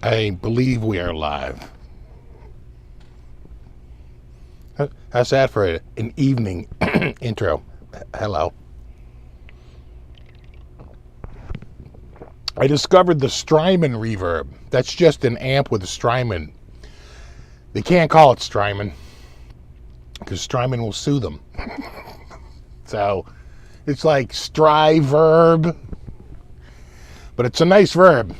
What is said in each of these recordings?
I believe we are live. How's that for an evening intro? Hello. I discovered the Strymon reverb. That's just an amp with a Strymon. They can't call it Strymon because Strymon will sue them. So it's like Stry-verb, but it's a nice verb.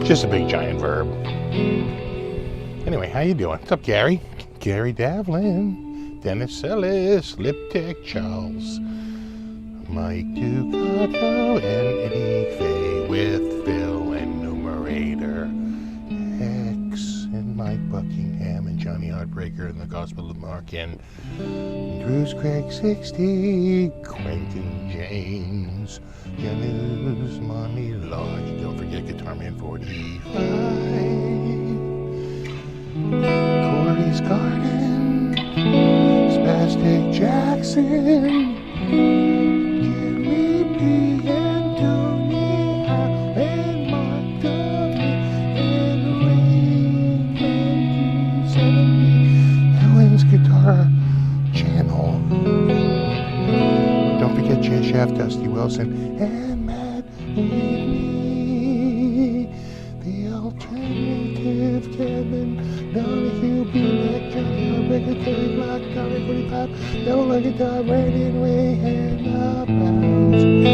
Just a big giant verb. Anyway, how you doing? What's up, Gary? Gary Davlin, Dennis Ellis, Liptech Charles, Mike Ducato, and Eddie Fay with Phil and Numerator X, and Mike Buckingham, and Johnny Heartbreaker, and the Gospel of Mark, and Bruce Craig 60, Quentin James, Janus, Monty Lodge, don't forget Guitar Man 45, Corey's Garden, Spastic Jackson, Jimmy P. and Tony Howe, and Mark W. and Wayne 270, Helen's Guitar Channel. Don't forget Jay Shaft, Dusty Wilson, and Matt Lee, the alternative Kevin Donahue, B-Mac, Johnny Heartbreaker, Terry Block, Tommy 45, Nola Guitar, Brandon Way, and the Browns, and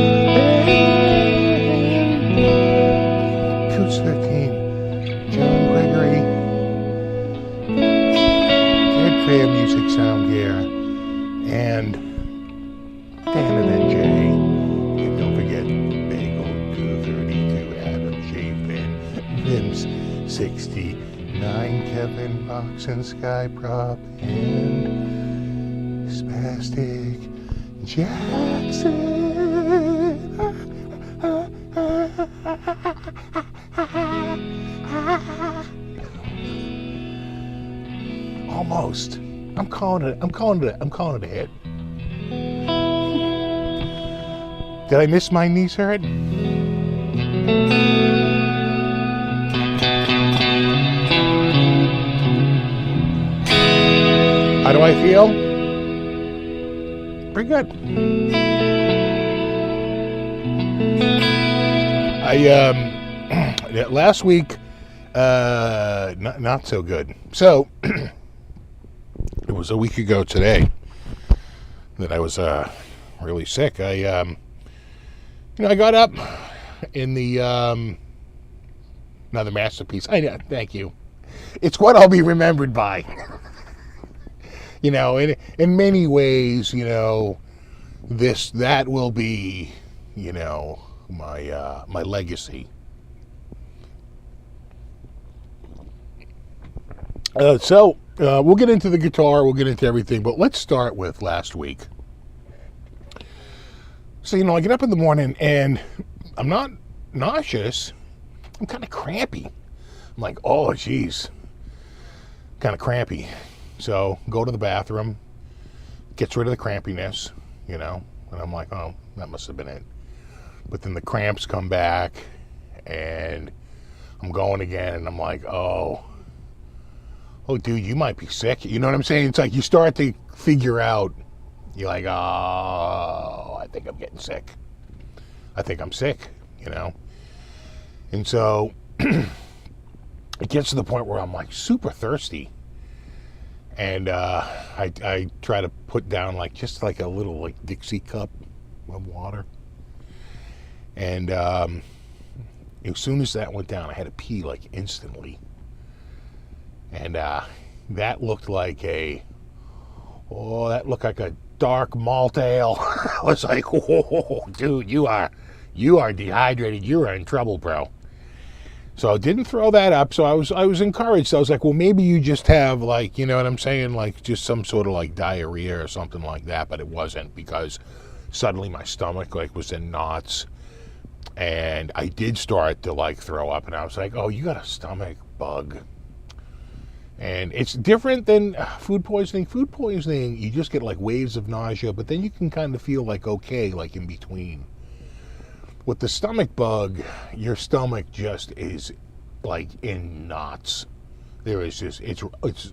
Coots 13, John Gregory, Ed Fair Music Sound Gear, and Dan and NJ, and don't forget Bagel 232, Adam J. Finn, Vince 69, Kevin Box and Skyprop, and Spastic Jackson. Almost. I'm calling it a hit. Did I miss my knees hurt? How do I feel? Pretty good. Last week, not so good. So, it was a week ago today that I was really sick. I got up in the another masterpiece. Thank you. It's what I'll be remembered by. In many ways, that will be, my legacy. So we'll get into the guitar, we'll get into everything, but let's start with last week. So, I get up in the morning and I'm not nauseous. I'm kind of crampy. I'm like, oh, geez, kind of crampy. So go to the bathroom, gets rid of the crampiness, and I'm like, oh, that must have been it. But then the cramps come back and I'm going again and I'm like, oh, dude, you might be sick. You know what I'm saying? It's like you start to figure out, you're like, oh, I think I'm getting sick. I think I'm sick, And so it gets to the point where I'm like super thirsty. And I try to put down just a little Dixie cup of water. And as soon as that went down, I had to pee instantly. And that looked like a dark malt ale. I was like, whoa, dude, you are dehydrated. You are in trouble, bro. So I didn't throw that up. So I was encouraged. I was like, well, maybe you just have like, you know what I'm saying? Like just some sort of like diarrhea or something like that. But it wasn't, because suddenly my stomach like was in knots. And I did start to like throw up, and I was like, oh, you got a stomach bug. And it's different than food poisoning. Food poisoning, you just get like waves of nausea, but then you can kind of feel like okay, like in between. With the stomach bug, your stomach just is like in knots. There is just, it's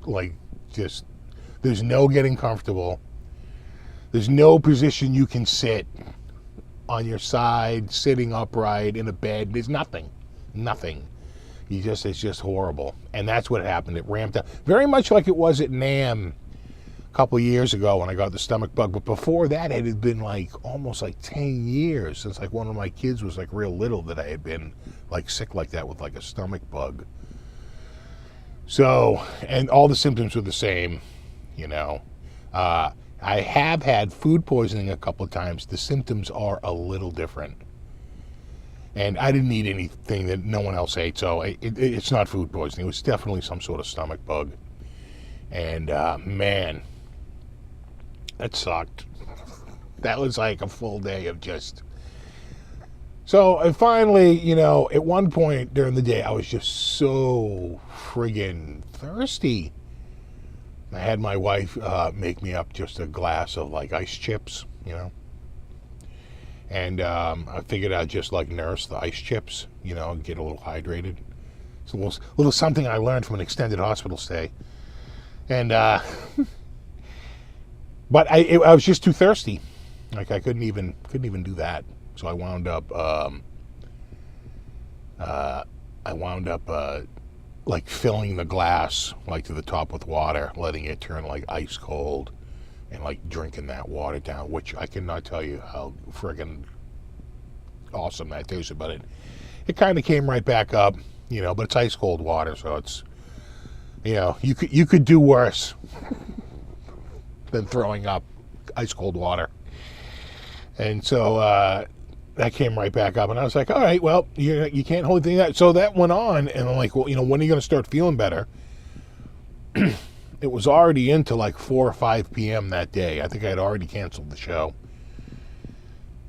like just, there's no getting comfortable. There's no position you can sit on your side, sitting upright in a bed. There's nothing. It's just horrible. And that's what happened. It ramped up very much like it was at NAMM a couple of years ago when I got the stomach bug. But before that, it had been like almost like 10 years since like one of my kids was like real little that I had been like sick like that with like a stomach bug. So, and all the symptoms were the same, you know. I have had food poisoning a couple of times. The symptoms are a little different. And I didn't eat anything that no one else ate, so it's not food poisoning. It was definitely some sort of stomach bug. And man, that sucked. That was like a full day of just... So I finally, you know, at one point during the day, I was just so friggin' thirsty. I had my wife make me up just a glass of like ice chips, you know. And I figured I'd just like nurse the ice chips, you know, and get a little hydrated. It's a little something I learned from an extended hospital stay. And but I was just too thirsty. Like I couldn't even do that. So I wound up like filling the glass like to the top with water, letting it turn like ice cold, and like drinking that water down, which I cannot tell you how friggin' awesome that tasted. But it kind of came right back up, you know. But it's ice cold water, so it's, you know, you could do worse than throwing up ice cold water. And so that came right back up, and I was like, all right, well, you can't hold anything that. So that went on, and I'm like, well, you know, when are you going to start feeling better? It was already into like 4 or 5 p.m. that day. I think I had already canceled the show.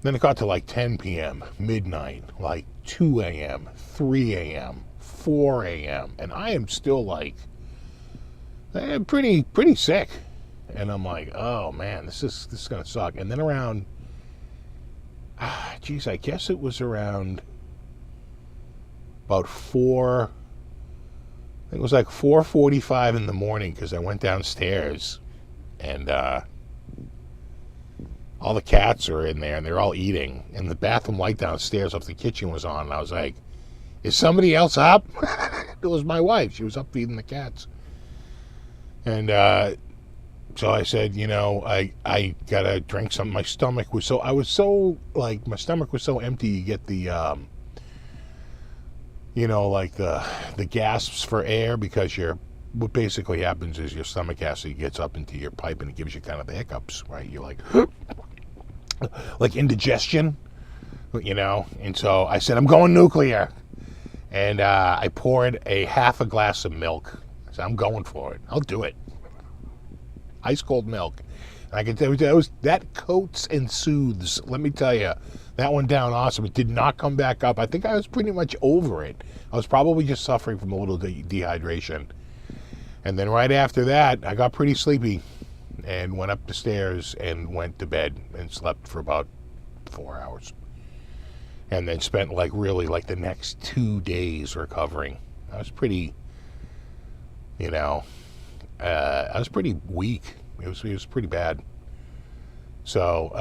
Then it got to like 10 p.m., midnight, like 2 a.m., 3 a.m., 4 a.m., and I am still like pretty sick. And I'm like, oh man, this is gonna suck. And then around, geez, I guess it was around about 4. I think it was like 4:45 in the morning, because I went downstairs and all the cats are in there and they're all eating, and the bathroom light downstairs off the kitchen was on, and I was like, is somebody else up? It was my wife. She was up feeding the cats. And so I said, you know, I gotta drink something. My stomach was so, my stomach was so empty. You get the you know, like the gasps for air, because what basically happens is your stomach acid gets up into your pipe and it gives you kind of the hiccups, right? You're like indigestion, you know. And so I said, I'm going nuclear. And I poured a half a glass of milk. I said, I'm going for it. I'll do it. Ice cold milk. And I can tell you, that coats and soothes. Let me tell you, that went down awesome. It did not come back up. I think I was pretty much over it. I was probably just suffering from a little dehydration. And then right after that, I got pretty sleepy and went up the stairs and went to bed and slept for about 4 hours. And then spent like really like the next 2 days recovering. I was pretty, you know, I was pretty weak. It was pretty bad. So,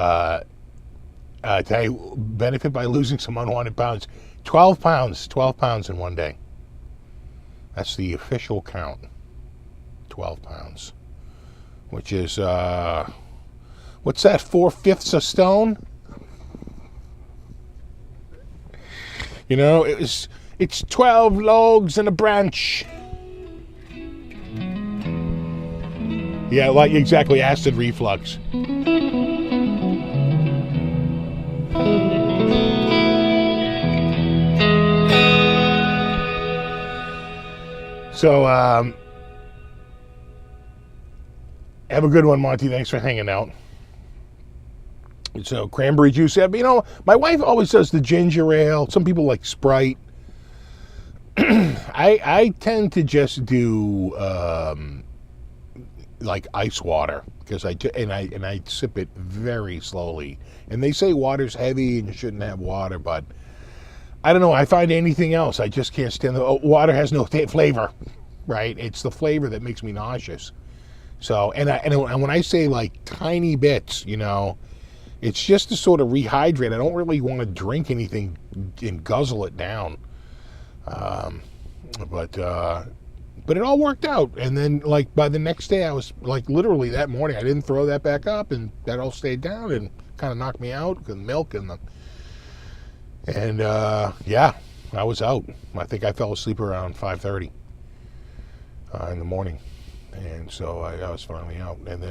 tell you, benefit by losing some unwanted pounds. 12 pounds in one day. That's the official count. 12 pounds. Which is, what's that, 4/5 a stone? You know, it's 12 logs and a branch. Yeah, like exactly, acid reflux. So, have a good one, Monty. Thanks for hanging out. So, cranberry juice. My wife always does the ginger ale. Some people like Sprite. I tend to just do like ice water because I sip it very slowly. And they say water's heavy and you shouldn't have water, but I don't know. I find anything else, I just can't stand water has no flavor, right? It's the flavor that makes me nauseous. So, and when I say like tiny bits, it's just to sort of rehydrate. I don't really want to drink anything and guzzle it down. But it all worked out. And then like by the next day, I was like literally that morning, I didn't throw that back up, and that all stayed down and kind of knocked me out because milk yeah, I was out. I think I fell asleep around 5:30 in the morning. And so I was finally out. And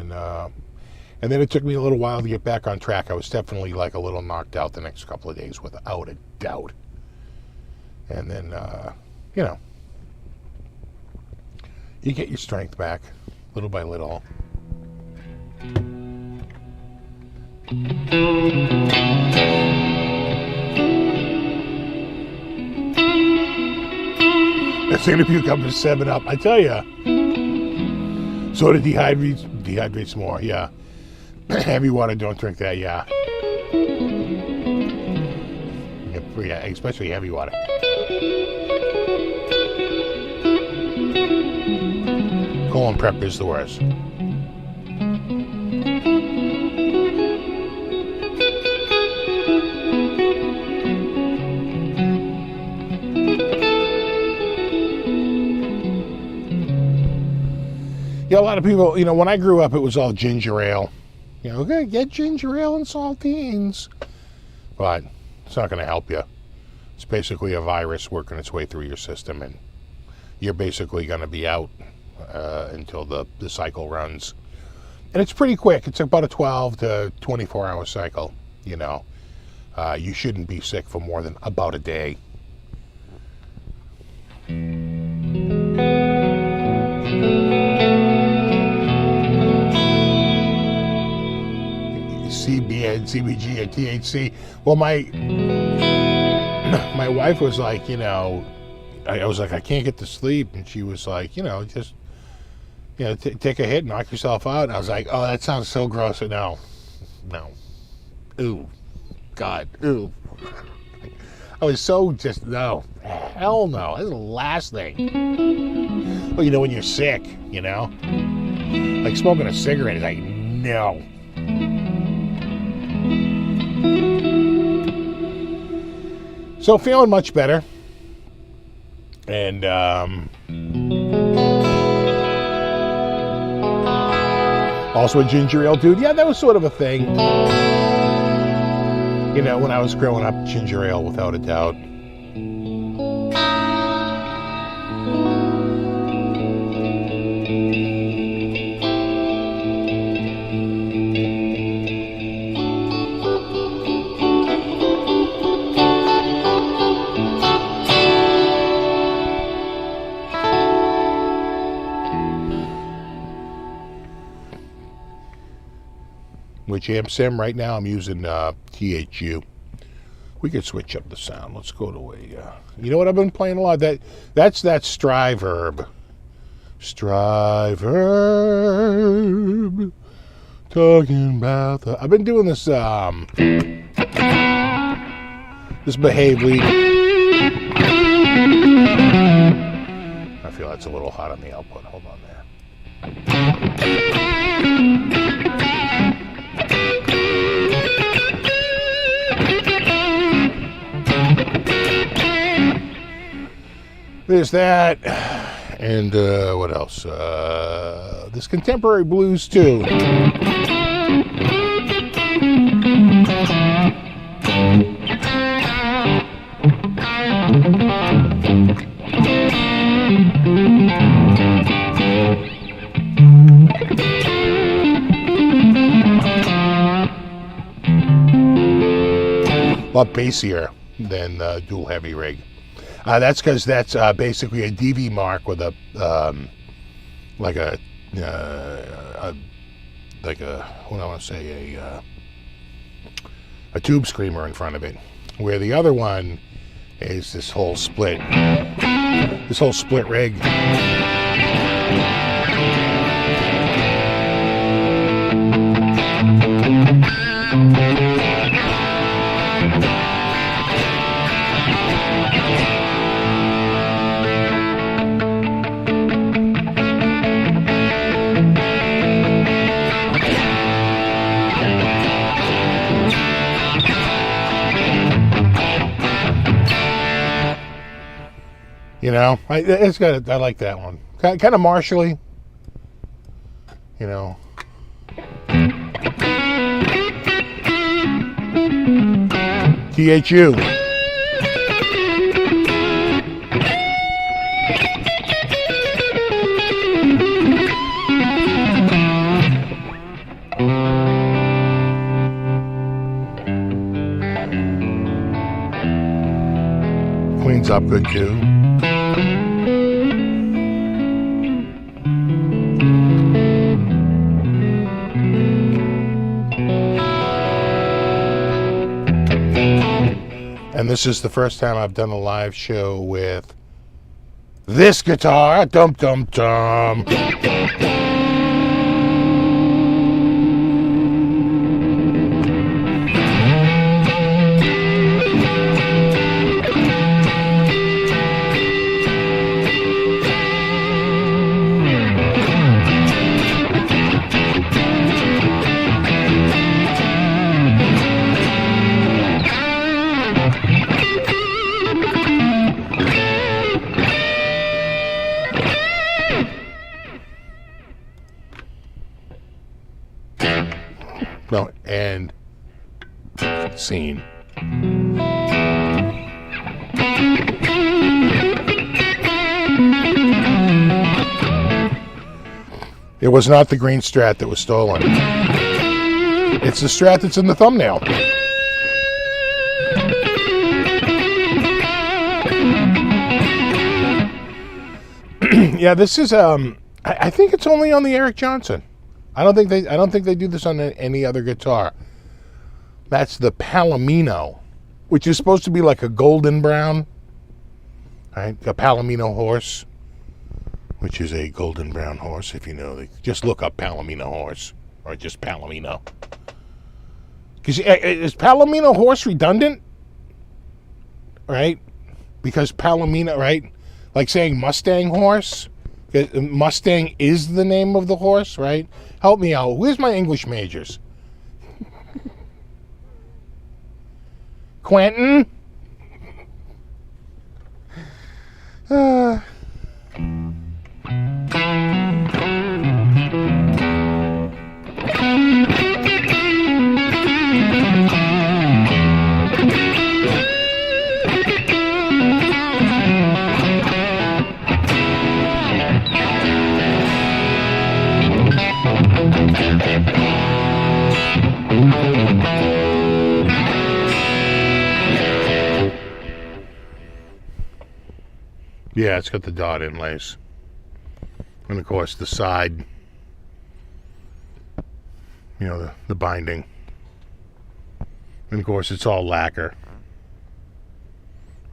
then it took me a little while to get back on track. I was definitely like a little knocked out the next couple of days without a doubt. And then, you get your strength back little by little. That interview comes to 7-Up. I tell you, soda dehydrates more. Yeah, heavy water. Don't drink that. Yeah, especially heavy water. Colon prep is the worst. Yeah, a lot of people, when I grew up, it was all ginger ale. Okay, get ginger ale and saltines. But it's not going to help you. It's basically a virus working its way through your system, and you're basically going to be out until the cycle runs. And it's pretty quick. It's about a 12 to 24-hour cycle, You shouldn't be sick for more than about a day. CBN, CBG, and THC. Well, my wife was like, I was like, I can't get to sleep, and she was like, just, take a hit, knock yourself out. And I was like, oh, that sounds so gross. No, ooh, God, ooh. I was so just no, hell no. That's the last thing. Well, when you're sick, like smoking a cigarette is like no. So feeling much better, and also a ginger ale dude. Yeah, that was sort of a thing. When I was growing up, ginger ale without a doubt. Which sim right now I'm using THU. We could switch up the sound. Let's go to a. You know what I've been playing a lot? That's that Striverb. Striverb. Talking about the. I've been doing this. This Behave lead. I feel that's a little hot on the output. Hold on there. There's that, and what else? This contemporary blues too. A lot bassier than dual heavy rig. That's because that's basically a DV mark with a like a what do I want to say, a tube screamer in front of it, where the other one is this whole split rig. You know, I like that one. Kind of martially. You know. THU. Cleans up good too. And this is the first time I've done a live show with this guitar. Dum dum dum. No, and scene. It was not the green Strat that was stolen. It's the Strat that's in the thumbnail. Yeah, this is I think it's only on the Eric Johnson. I don't think they do this on any other guitar. That's the Palomino, which is supposed to be like a golden brown, right? A Palomino horse, which is a golden brown horse. If you know, just look up Palomino horse or just Palomino. Because is Palomino horse redundant, right? Because Palomino, right? Like saying Mustang horse. Mustang is the name of the horse, right? Help me out. Where's my English majors? Quentin? Yeah, it's got the dot inlays. And of course the side, you know, the binding. And of course it's all lacquer.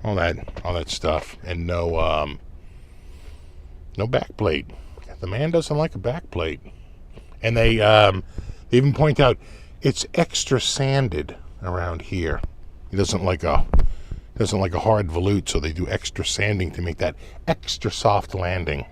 All that stuff. And no back plate. The man doesn't like a back plate. And they even point out it's extra sanded around here. He doesn't like a hard volute, so they do extra sanding to make that extra soft landing.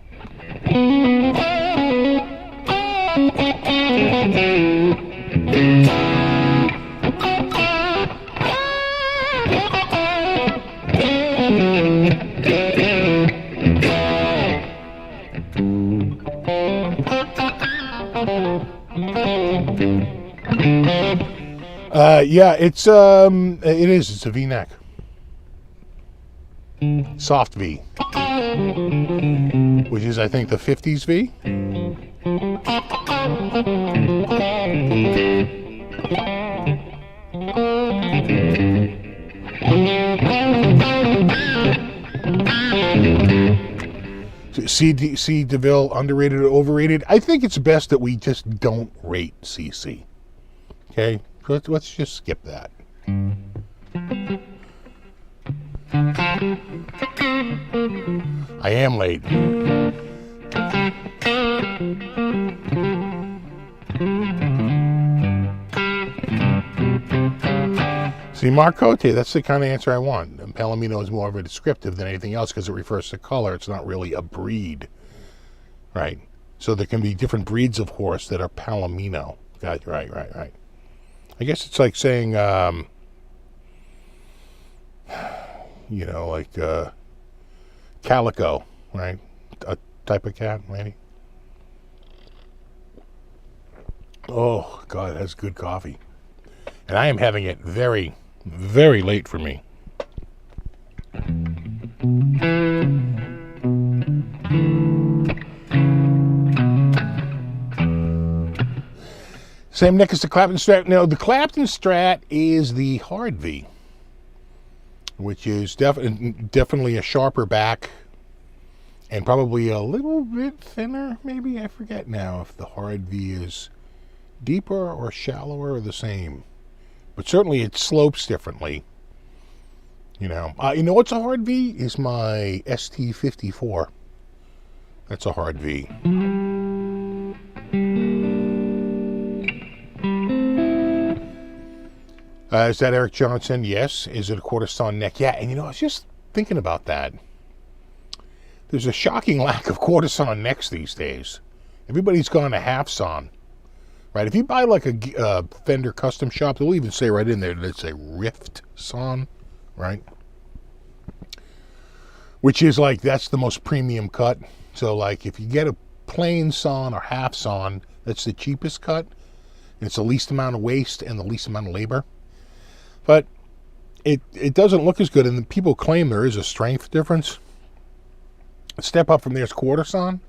Yeah, it's a V-neck. Soft V, which is, I think, the 50s V. C. DeVille, underrated or overrated? I think it's best that we just don't rate CC. Okay? Let's just skip that. I am late. See, Marcote, that's the kind of answer I want. Palomino is more of a descriptive than anything else because it refers to color. It's not really a breed, right? So there can be different breeds of horse that are Palomino. Right. I guess it's like saying, like calico, right? A type of cat, maybe. Oh, God, that's good coffee. And I am having it very, very late for me. Same neck as the Clapton Strat. No, the Clapton Strat is the hard V, which is definitely a sharper back and probably a little bit thinner, maybe. I forget now if the hard V is deeper or shallower or the same. But certainly it slopes differently. You know what's a hard V? Is my ST54. That's a hard V. Is that Eric Johnson? Yes. Is it a quarter sawn neck? Yeah, and I was just thinking about that. There's a shocking lack of quarter sawn necks these days. Everybody's gone to half sawn. Right, if you buy like a Fender custom shop, they'll even say right in there that it's a rift sawn, right? Which is like, that's the most premium cut. So like if you get a plain sawn or half sawn, that's the cheapest cut. And it's the least amount of waste and the least amount of labor. But it doesn't look as good, and people claim there is a strength difference. A step up from there is quarter sawn,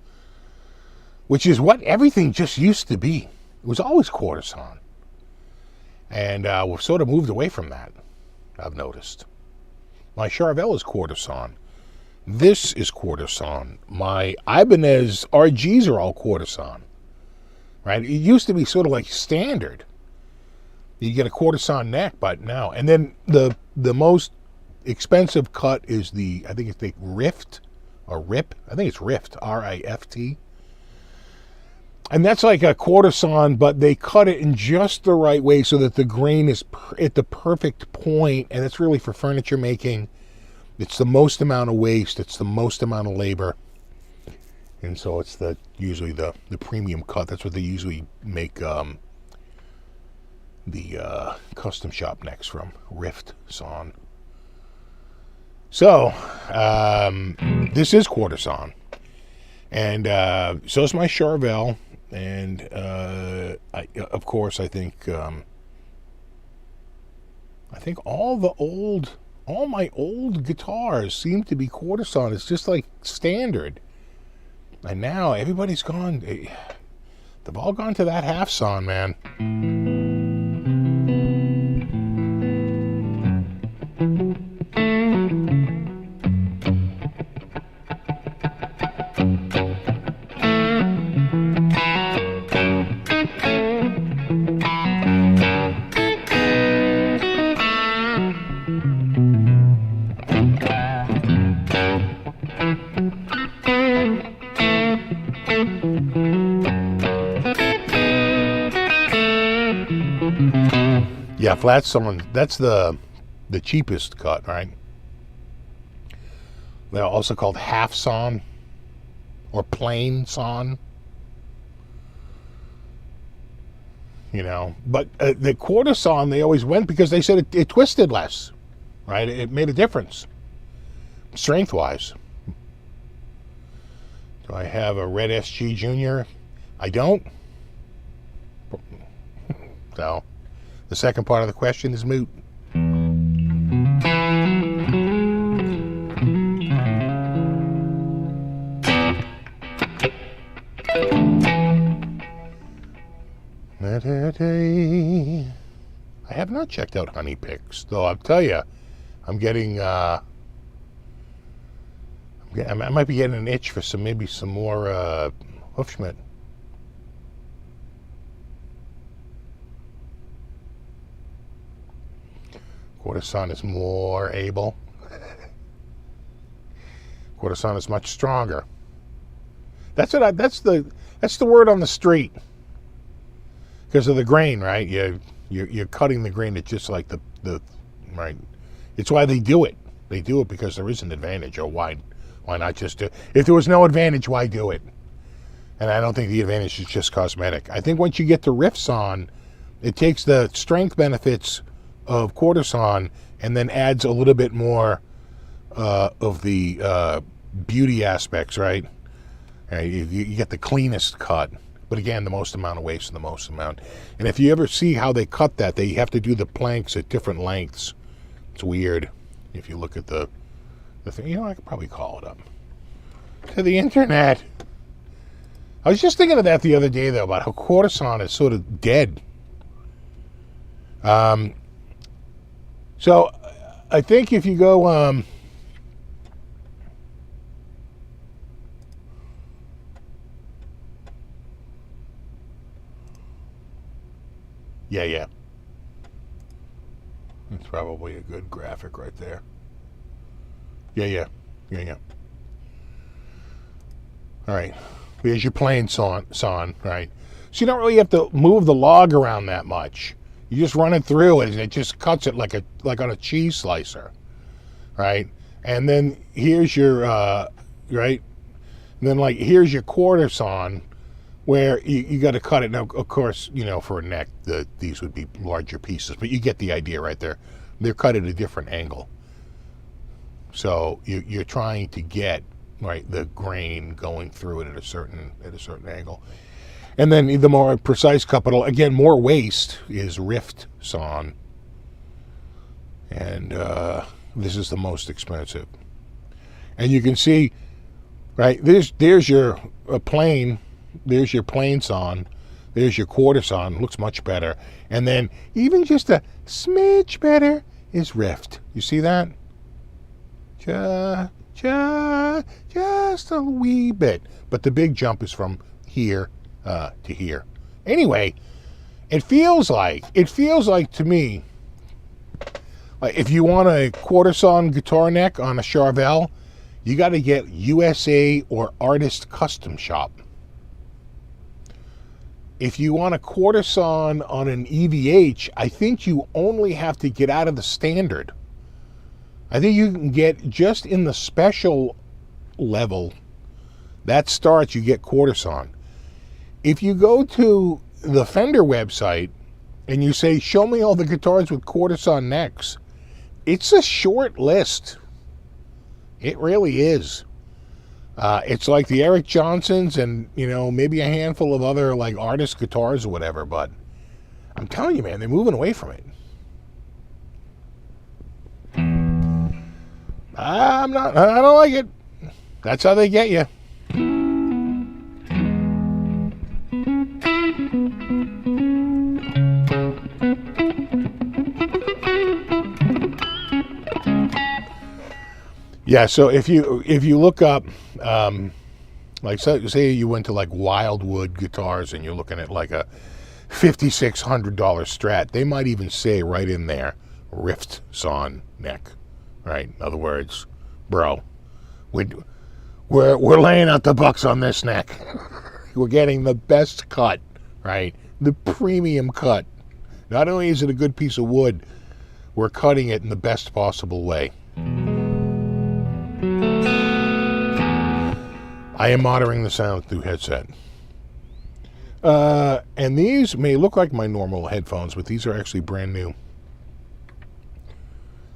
which is what everything just used to be. It was always quarter sawn. And we've sort of moved away from that, I've noticed. My Charvel is quarter sawn. This is quarter sawn. My Ibanez RGs are all quarter sawn. Right? It used to be sort of like standard. You get a quarter sawn neck, but now. And then the most expensive cut is I think it's the Rift, or RIP. I think it's Rift, R-I-F-T. And that's like a quarter sawn, but they cut it in just the right way so that the grain is at the perfect point, and it's really for furniture making. It's the most amount of waste. It's the most amount of labor. And so it's usually the premium cut. That's what they usually make the custom shop necks from, Rift sawn. So, this is quarter sawn. And so is my Charvel. And of course, I think all my old guitars seem to be quarter sawn. It's just like standard. And now everybody's gone. They've all gone to that half sawn, man. Yeah, flat sawn, that's the cheapest cut, right? They're also called half sawn or plain sawn. But the quarter sawn, they always went because they said it twisted less, right? It made a difference, strength-wise. Do I have a red SG Junior? I don't. So, the second part of the question is moot. I have not checked out Honey Picks, though I'll tell you, I'm getting Yeah, I might be getting an itch for maybe some more Hufschmidt. Quarterson is more able. Quarterson is much stronger. That's the word on the street. Because of the grain, right? You're cutting the grain at just like the right. It's why they do it. They do it because there is an advantage. Or why not just do it? If there was no advantage, why do it? And I don't think the advantage is just cosmetic. I think once you get the riffs on, it takes the strength benefits of Quarterson and then adds a little bit more of the beauty aspects, right? You get the cleanest cut, but again, the most amount of waste and the most amount. And if you ever see how they cut that, they have to do the planks at different lengths. It's weird. If you look at the thing, you know, I could probably call it up to the internet. I was just thinking of that the other day, though, about how Quarterson is sort of dead. So I think if you go, yeah. That's probably a good graphic right there. Yeah. All right. Here's your plain sawn, right? So you don't really have to move the log around that much. You just run it through it, and it just cuts it like on a cheese slicer, right? And then here's your right. And then here's your Quarterson, where you got to cut it. Now, of course, you know, for a neck, these would be larger pieces, but you get the idea right there. They're cut at a different angle, so you're trying to get right the grain going through it at a certain angle. And then the more precise cut, but again, more waste is rift sawn. And this is the most expensive. And you can see, right, there's your plain, there's your plain sawn, there's your Quarterson, looks much better. And then even just a smidge better is rift. You see that? Just a wee bit. But the big jump is from here to here. Anyway, it feels like to me, like if you want a Quarterson guitar neck on a Charvel, you got to get USA or Artist Custom Shop. If you want a Quarterson on an EVH, I think you only have to get out of the standard. I think you can get just in the special level, that starts, you get Quarterson. If you go to the Fender website and you say, show me all the guitars with Quarterson necks, it's a short list. It really is. It's like the Eric Johnsons and, you know, maybe a handful of other like artist guitars or whatever, but I'm telling you, man, they're moving away from it. I don't like it. That's how they get you. Yeah, so if you look up, like say you went to like Wildwood Guitars and you're looking at like a $5,600 Strat, they might even say right in there, rift sawn neck, right? In other words, bro, we're laying out the bucks on this neck. We're getting the best cut, right? The premium cut. Not only is it a good piece of wood, we're cutting it in the best possible way. I am monitoring the sound through headset. And these may look like my normal headphones, but these are actually brand new.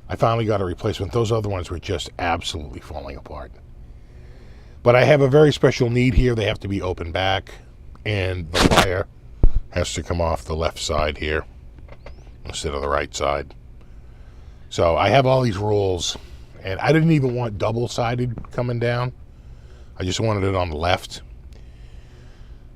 I finally got a replacement. Those other ones were just absolutely falling apart. But I have a very special need here. They have to be open back, and the wire has to come off the left side here instead of the right side. So I have all these rules, and I didn't even want double-sided coming down. I just wanted it on the left.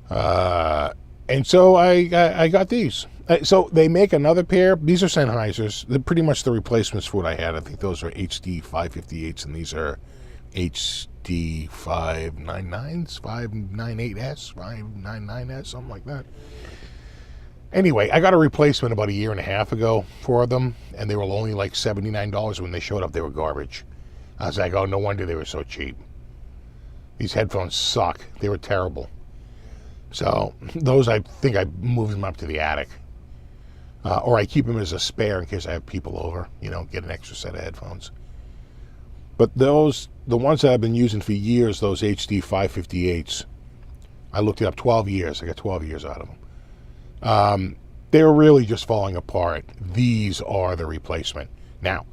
And so I got these. So they make another pair. These are Sennheisers. They're pretty much the replacements for what I had. I think those are HD 558s, and these are HD 599s, 598S, 599S, something like that. Anyway, I got a replacement about a year and a half ago for them, and they were only like $79. When they showed up, they were garbage. I was like, oh, no wonder they were so cheap. These headphones suck. They were terrible. So those, I think I moved them up to the attic. Or I keep them as a spare in case I have people over, get an extra set of headphones. But those, the ones that I've been using for years, those HD 558s, I looked it up, 12 years. I got 12 years out of them. They were really just falling apart. These are the replacement. Now,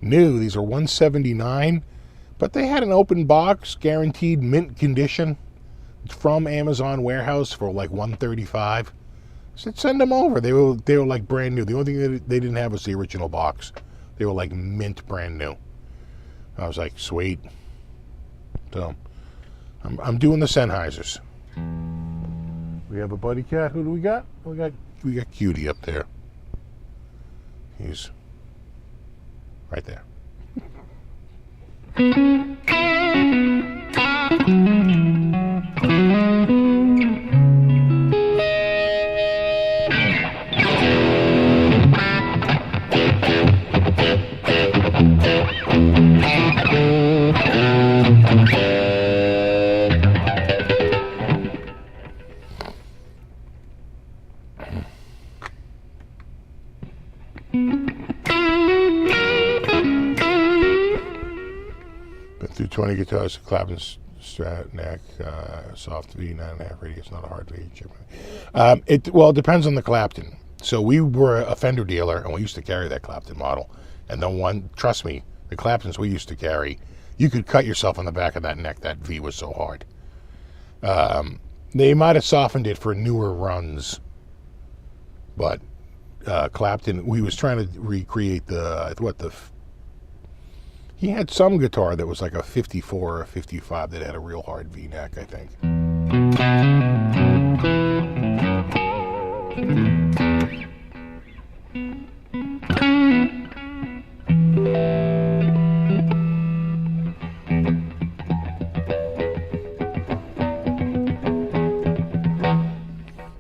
new, these are $179, but they had an open box, guaranteed mint condition from Amazon warehouse for like $135. I said, send them over. They were like brand new. The only thing that they didn't have was the original box. They were like mint brand new. I was like, sweet. So, I'm doing the Sennheisers. We have a buddy cat. Who do we got? We got Cutie up there. He's right there. Been through 20 guitars, Clapton Strat neck, soft V, 9.5 radius, not a hard V. It depends on the Clapton. So we were a Fender dealer, and we used to carry that Clapton model. And trust me, the Claptons we used to carry, you could cut yourself on the back of that neck. That V was so hard. They might have softened it for newer runs, but Clapton, we was trying to recreate he had some guitar that was like a 54 or a 55 that had a real hard V-neck, I think.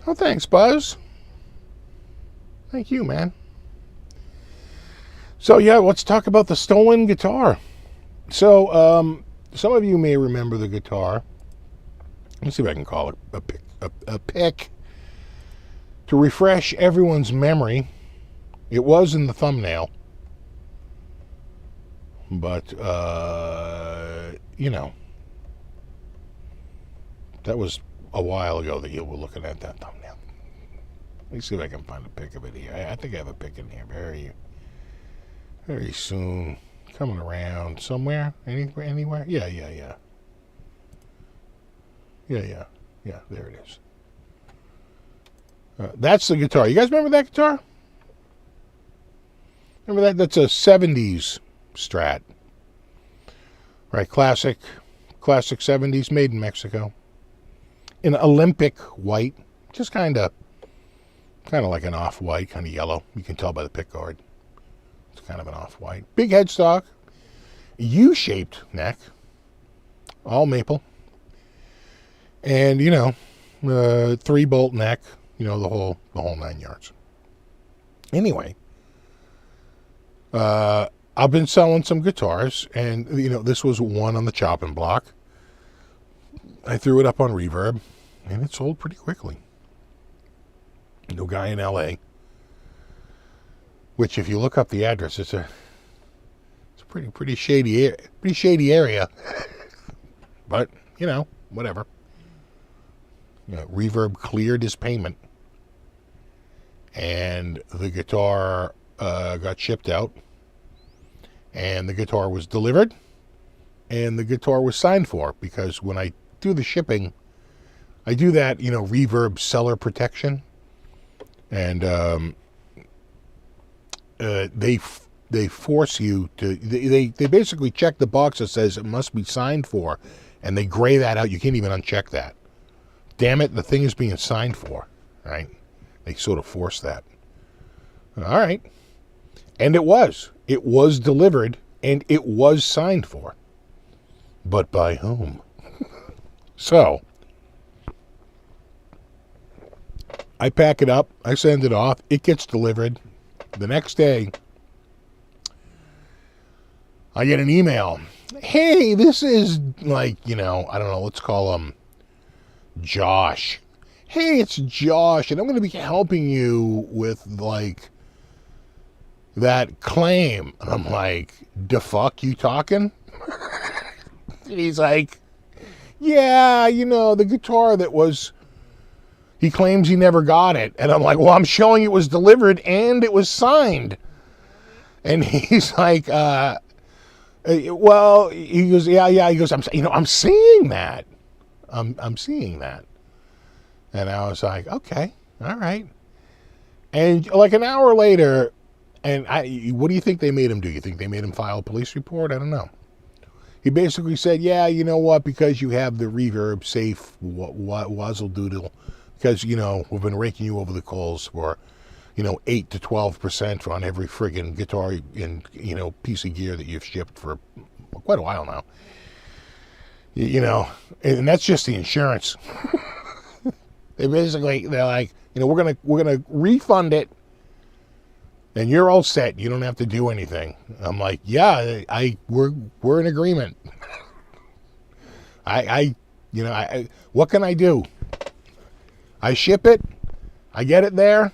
Oh, thanks, Buzz. Thank you, man. So, yeah, let's talk about the stolen guitar. So, some of you may remember the guitar. Let me see if I can call it a pick. To refresh everyone's memory, it was in the thumbnail. But, that was a while ago that you were looking at that thumbnail. Let me see if I can find a pic of it here. I think I have a pic in here very soon. Coming around somewhere. Anywhere? Yeah. Yeah, there it is. That's the guitar. You guys remember that guitar? Remember that? That's a 70s Strat. Right, classic 70s, made in Mexico. In Olympic white. Just kind of like an off-white, kind of yellow. You can tell by the pickguard. It's kind of an off-white. Big headstock. U-shaped neck. All maple. And, 3-bolt neck. The whole 9 yards. Anyway. I've been selling some guitars. And, this was one on the chopping block. I threw it up on Reverb. And it sold pretty quickly. No guy in LA. Which, if you look up the address, it's a pretty shady area. But whatever. Reverb cleared his payment, and the guitar got shipped out, and the guitar was delivered, and the guitar was signed for. Because when I do the shipping, I do that Reverb seller protection. And they force you to, they basically check the box that says it must be signed for, and they gray that out. You can't even uncheck that. Damn it, the thing is being signed for, right? They sort of force that. All right. And it was delivered, and it was signed for. But by whom? So, I pack it up, I send it off, it gets delivered. The next day, I get an email. Hey, this is like, I don't know, let's call him Josh. Hey, it's Josh, and I'm going to be helping you with, like, that claim. And I'm like, the fuck you talking? And he's like, yeah, the guitar that was, he claims he never got it. And I'm like, well, I'm showing it was delivered and it was signed. And he's like, well, he goes, yeah. He goes, I'm seeing that. I'm seeing that. And I was like, okay, all right. And like an hour later, and what do you think they made him do? You think they made him file a police report? I don't know. He basically said, yeah, you know what, because you have the reverb safe wazzle doodle, because, we've been raking you over the coals for, 8 to 12% on every friggin' guitar and, piece of gear that you've shipped for quite a while now. And that's just the insurance. They're like, we're gonna refund it, and you're all set. You don't have to do anything. I'm like, yeah, we're in agreement. What can I do? I ship it, I get it there,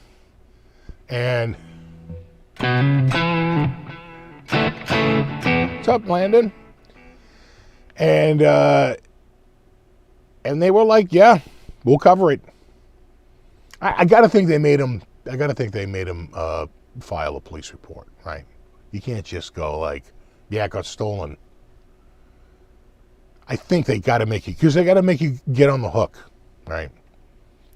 and what's up, Landon? And they were like, yeah, we'll cover it. I gotta think they made him. File a police report, right? You can't just go like, yeah, it got stolen. I think they got to make you, because they got to make you get on the hook, right?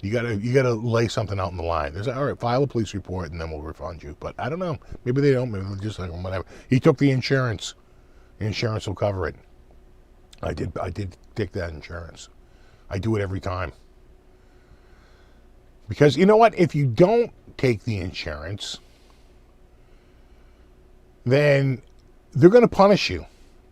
You gotta lay something out in the line. There's all right, file a police report and then we'll refund you. But I don't know. Maybe they don't. Maybe they'll just like whatever. He took the insurance. The insurance will cover it. I did take that insurance. I do it every time. Because you know what? If you don't take the insurance, then they're going to punish you.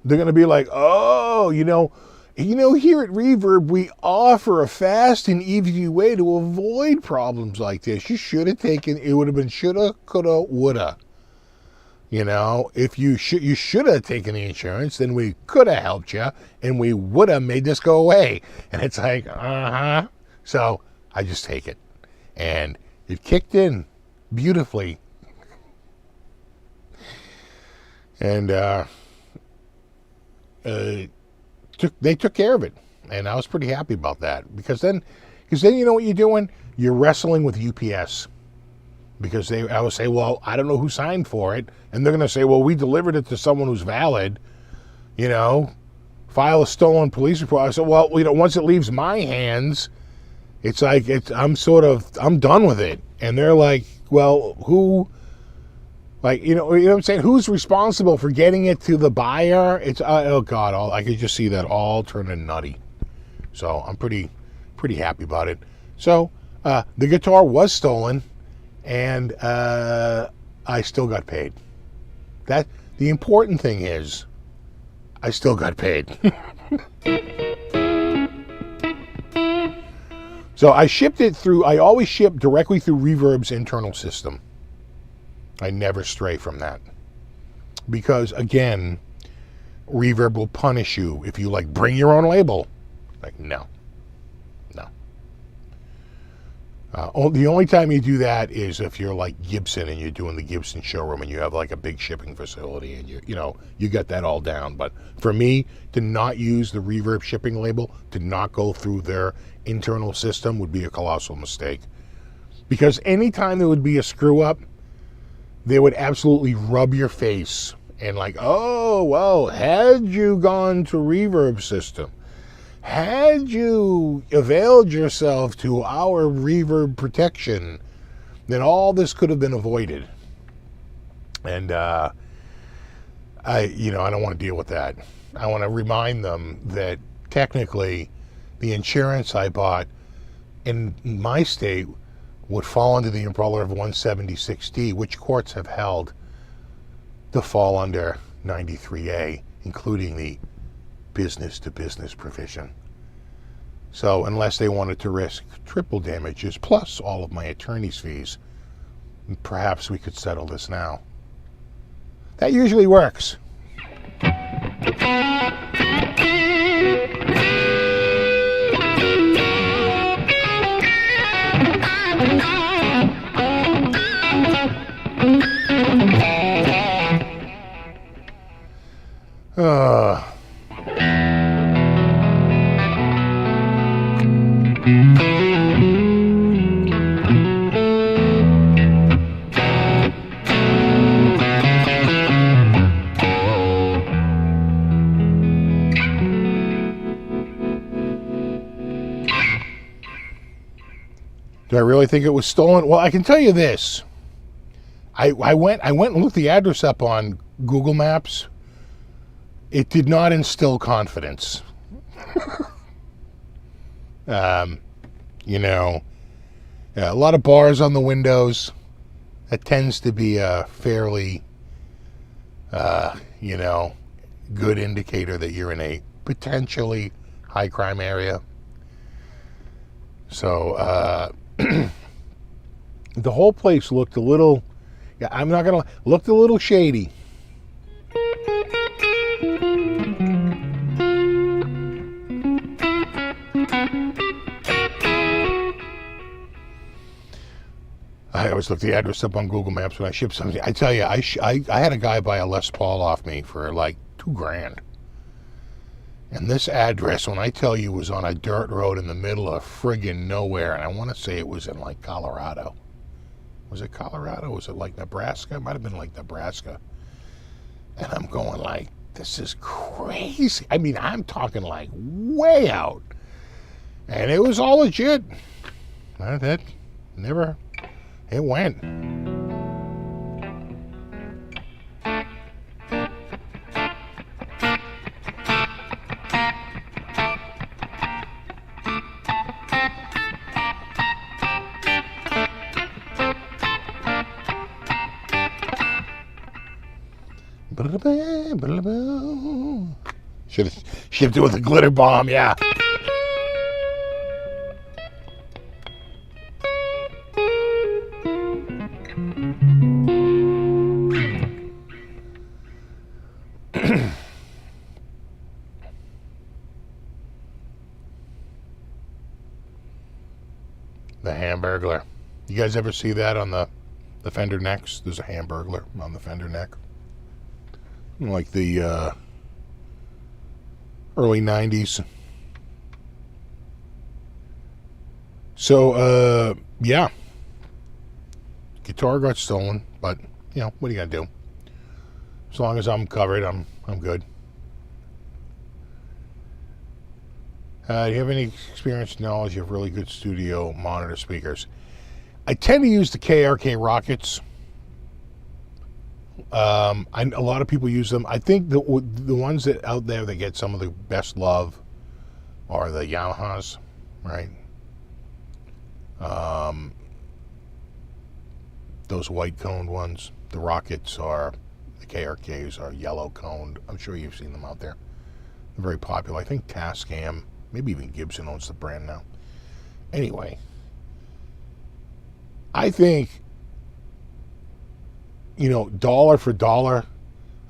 They're going to be like, oh, here at Reverb, we offer a fast and easy way to avoid problems like this. You should have taken, it would have been shoulda, coulda, woulda. If you should have taken the insurance, then we could have helped you and we would have made this go away. And it's like, uh-huh. So I just take it. And it kicked in beautifully. And they took care of it. And I was pretty happy about that. Because then you know what you're doing? You're wrestling with UPS. Because I would say, well, I don't know who signed for it. And they're going to say, well, we delivered it to someone who's valid. File a stolen police report. I said, well, once it leaves my hands, it's like, I'm done with it. And they're like, well, who, like, you know what I'm saying? Who's responsible for getting it to the buyer? It's, oh God, I could just see that all turning nutty. So I'm pretty happy about it. So the guitar was stolen. And I still got paid. The important thing is, I still got paid. So I shipped it through, I always ship directly through Reverb's internal system. I never stray from that. Because again, Reverb will punish you if you bring your own label. No. The only time you do that is if you're like Gibson and you're doing the Gibson showroom and you have a big shipping facility and you got that all down. But for me, to not use the Reverb shipping label, to not go through their internal system would be a colossal mistake. Because anytime there would be a screw up, they would absolutely rub your face and oh, well, had you gone to Reverb system, had you availed yourself to our Reverb protection, then all this could have been avoided. And I don't want to deal with that. I want to remind them that technically the insurance I bought in my state would fall under the umbrella of 176D, which courts have held to fall under 93A, including the business-to-business provision. So unless they wanted to risk triple damages plus all of my attorney's fees, perhaps we could settle this now. That usually works. Do I really think it was stolen? Well, I can tell you this. I went and looked the address up on Google Maps. It did not instill confidence. You know, a lot of bars on the windows. That tends to be a fairly, you know, good indicator that you're in a potentially high crime area. So, the whole place looked a little, yeah, I'm not gonna, looked a little shady. I always look the address up on Google Maps when I ship something. I tell you, I had a guy buy a Les Paul off me for like $2,000. And this address, when I tell you, was on a dirt road in the middle of friggin' nowhere. And I want to say it was in like Colorado. Was it Colorado? Was it like Nebraska? It might have been like Nebraska. And I'm going like, this is crazy. I mean, I'm talking like way out. And it was all legit. That never, it went. Should have shipped it with a glitter bomb, yeah. The Hamburglar. You guys ever see that on the fender necks? There's a Hamburglar on the fender neck. Like the early 90s. So, yeah. Guitar got stolen, but, you know, what are you going to do? As long as I'm covered, I'm good. Do you have any experience, knowledge of really good studio monitor speakers? I tend to use the KRK Rockets. A lot of people use them. I think the ones that out there that get some of the best love are the Yamahas, right? Those white coned ones. The Rockets are, the KRKs are yellow coned. I'm sure you've seen them out there. They're very popular. I think Tascam, maybe even Gibson owns the brand now. Anyway, I think, you know, dollar for dollar,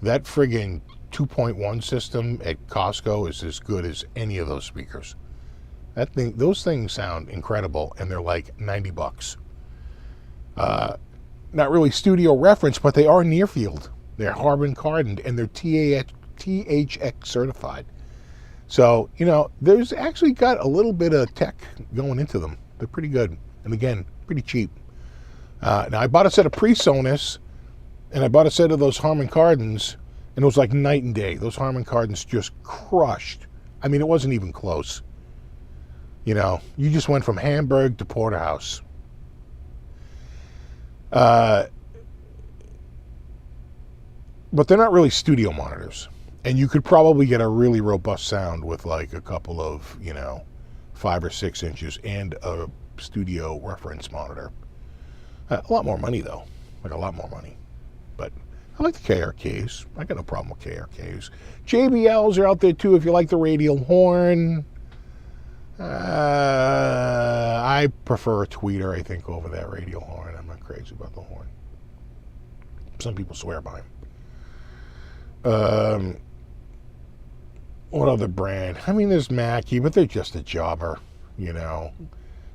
that friggin' 2.1 system at Costco is as good as any of those speakers. That thing, those things sound incredible, and they're like $90. Not really studio reference, but they are near field. They're Harbin Kardon, and they're THX certified. So, you know, there's actually got a little bit of tech going into them. They're pretty good, and again, pretty cheap. Now, I bought a set of PreSonus, and I bought a set of those Harman Kardons, and it was like night and day. Those Harman Kardons just crushed. I mean, it wasn't even close. You know, you just went from Hamburg to Porterhouse. But they're not really studio monitors. And you could probably get a really robust sound with like a couple of, you know, 5 or 6 inches and a studio reference monitor. A lot more money, though. Like a lot more money. But I like the KRKs. I got no problem with KRKs. JBLs are out there too if you like the radial horn. I prefer a tweeter, I think, over that radial horn. I'm not crazy about the horn. Some people swear by them. What other brand? I mean, there's Mackie, but they're just a jobber, you know.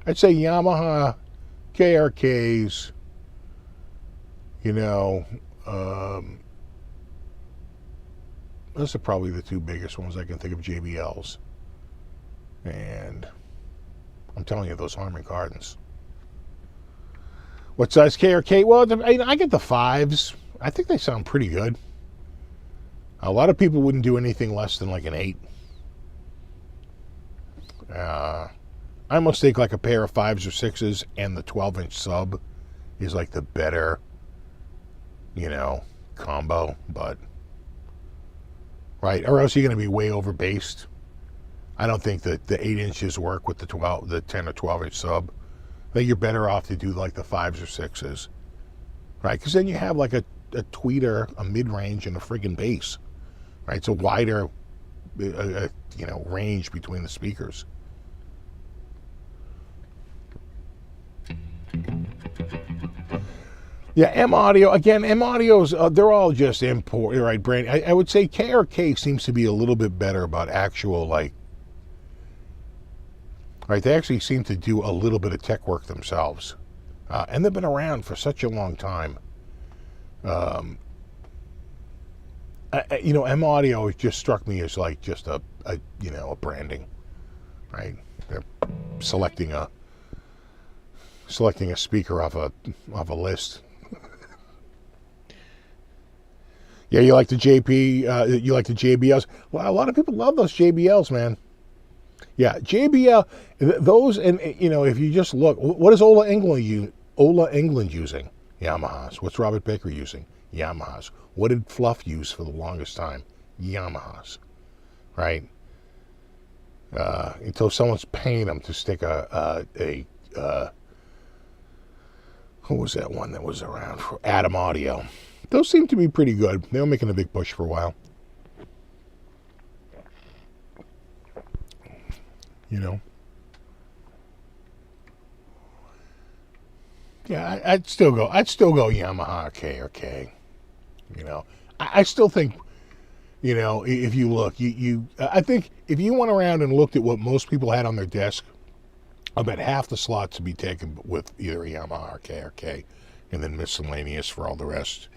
I'd say Yamaha, KRKs, you know. Those are probably the two biggest ones I can think of, JBLs. And I'm telling you, those Harman Kardons. What size KRK? Well, I get the 5s. I think they sound pretty good. A lot of people wouldn't do anything less than like an 8. I almost think like a pair of 5s or 6s and the 12-inch sub is like the better, you know, combo. But, right, or else you're going to be way over-based. I don't think that the 8 inches work with the 10 or 12-inch sub. I think you're better off to do like the 5s or 6s, right? Because then you have like a tweeter, a mid-range, and a friggin' bass, right? It's a wider, you know, range between the speakers. Yeah, M Audio, again, M Audios, they're all just import, right, brand. I would say KRK seems to be a little bit better about actual, like, right, they actually seem to do a little bit of tech work themselves. And they've been around for such a long time. You know, M Audio just struck me as like just a you know, a branding, right? They're selecting a speaker off a list. Yeah, you like the you like the JBLs? Well, a lot of people love those JBLs, man. Yeah, JBL, those, and you know, if you just look, what is Ola England using? Yamahas. What's Robert Baker using? Yamahas. What did Fluff use for the longest time? Yamahas. Right? Until someone's paying them to stick what was that one that was around for Adam Audio? Those seem to be pretty good. They were making a big push for a while. You know? Yeah, I'd still go Yamaha KRK. You know, I still think, you know, if you look, I think if you went around and looked at what most people had on their desk, I bet half the slots would be taken with either Yamaha or KRK, and then miscellaneous for all the rest.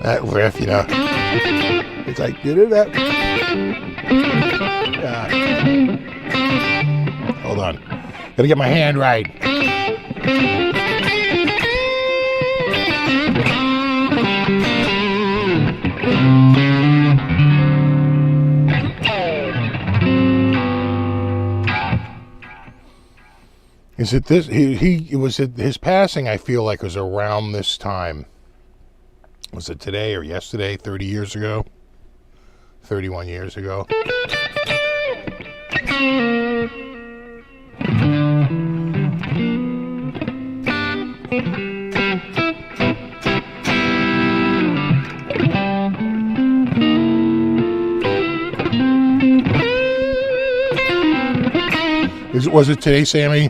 That riff, you know, it's like, that. Hold on. Gotta get my hand right. Is it this? His passing, I feel like, was around this time. Was it today or yesterday? 30 years ago? 31 years ago? Was it today, Sammy?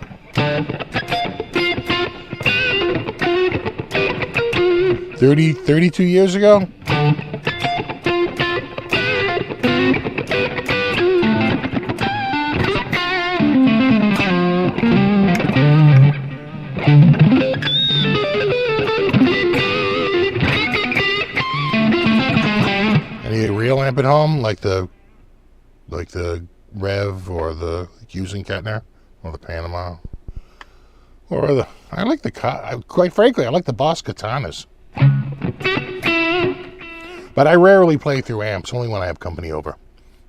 32 years ago? Any real amp at home, like the Rev or the Hughes and Kettner or the Panama or the quite frankly I like the Boss Katanas. But I rarely play through amps, only when I have company over.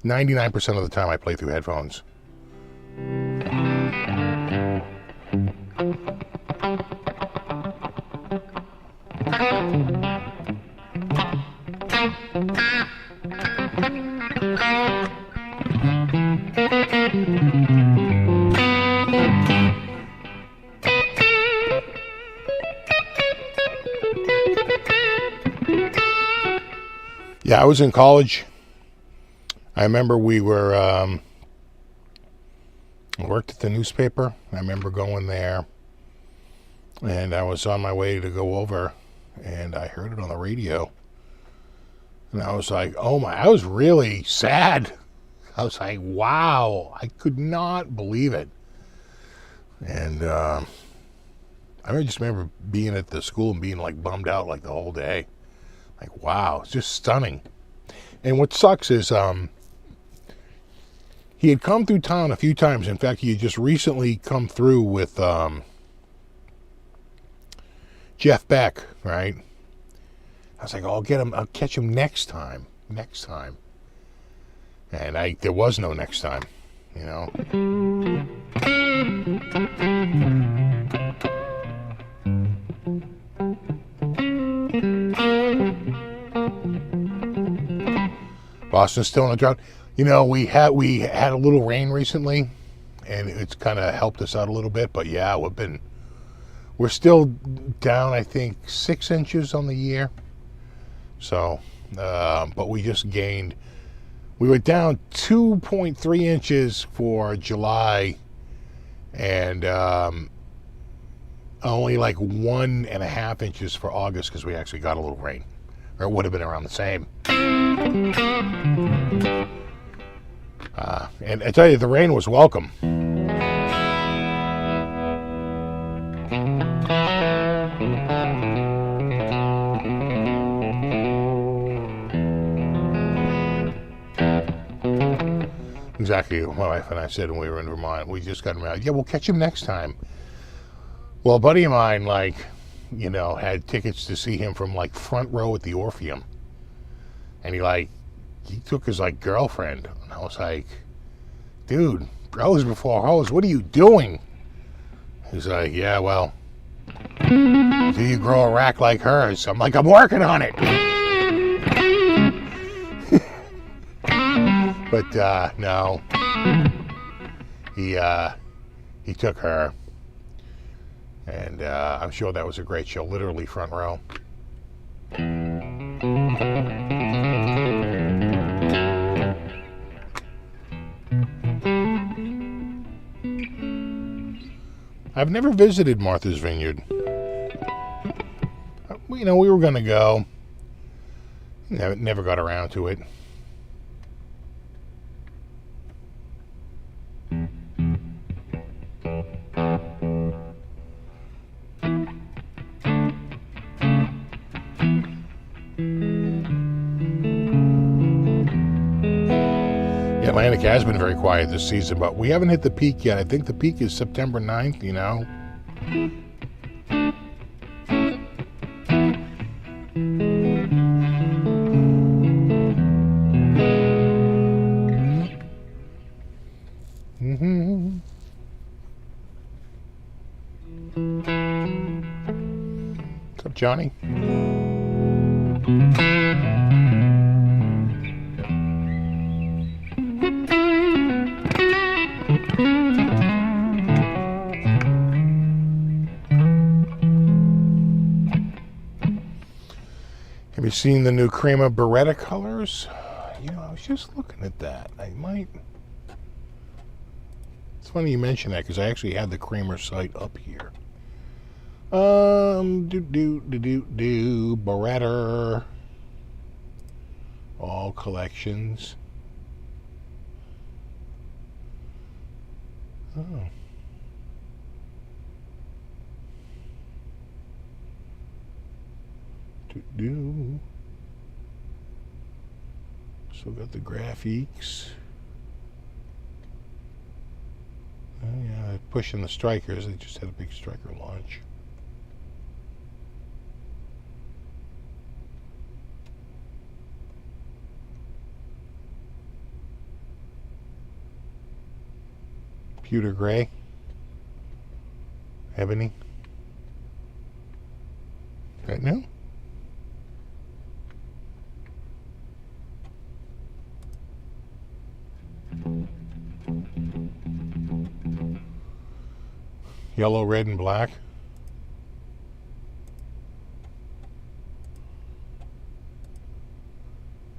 99% of the time I play through headphones. Yeah, I was in college. I remember we were, worked at the newspaper. I remember going there, and I was on my way to go over, and I heard it on the radio. And I was like, oh my, I was really sad. I was like, wow, I could not believe it. And I just remember being at the school and being like bummed out like the whole day. Like, wow, it's just stunning. And what sucks is he had come through town a few times. In fact, he had just recently come through with Jeff Beck, right? I was like, oh, I'll catch him next time. And there was no next time, you know. Boston's still in a drought. You know, we had a little rain recently, and it's kind of helped us out a little bit. But yeah, we're still down, I think, 6 inches on the year. So, but we just gained. We were down 2.3 inches for July, and only like 1.5 inches for August because we actually got a little rain, or it would have been around the same. And I tell you, the rain was welcome. Exactly what my wife and I said when we were in Vermont. We just got him out. Yeah, we'll catch him next time. Well, a buddy of mine, like, you know, had tickets to see him from like front row at the Orpheum. And he took his like girlfriend. And I was like, dude, bros before hoes, what are you doing? He's like, yeah, well, do you grow a rack like hers? I'm like, I'm working on it. But no, he took her, and I'm sure that was a great show. Literally front row. I've never visited Martha's Vineyard. You know, we were going to go. Never got around to it. Atlantic has been very quiet this season, but we haven't hit the peak yet. I think the peak is September 9th, you know. What's up, Johnny? Have you seen the new Crema Beretta colors? You know, I was just looking at that. I might It's funny you mention that because I actually had the Kramer site up here. Beretta. All collections. Oh. Still got the graphics. Oh yeah, they're pushing the strikers. They just had a big striker launch. Pewter gray. Ebony. Right now? Yellow, red, and black.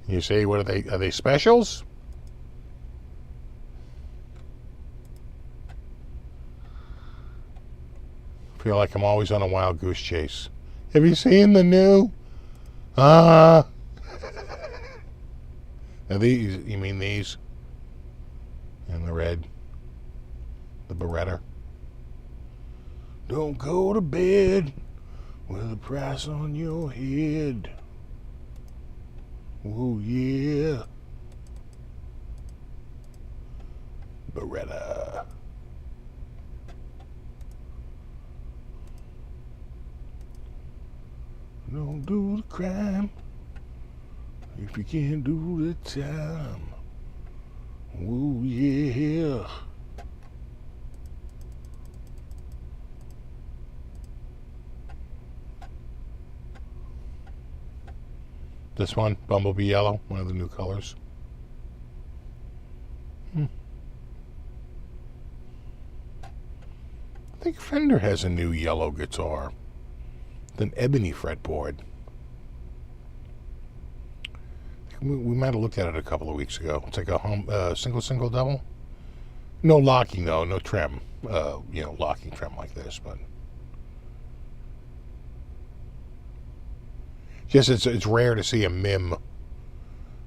You say, what are they? Are they specials? Feel like I'm always on a wild goose chase. Have you seen the new? Now these, you mean these? And the red. The Beretta. Don't go to bed with a price on your head. Oh yeah. Beretta. Don't do the crime if you can't do the time. Oh yeah. This one, Bumblebee Yellow, one of the new colors. I think Fender has a new yellow guitar. An ebony fretboard. We might have looked at it a couple of weeks ago. It's like a single, double. No locking though, no trim. Locking trim like this, but just it's rare to see a MIM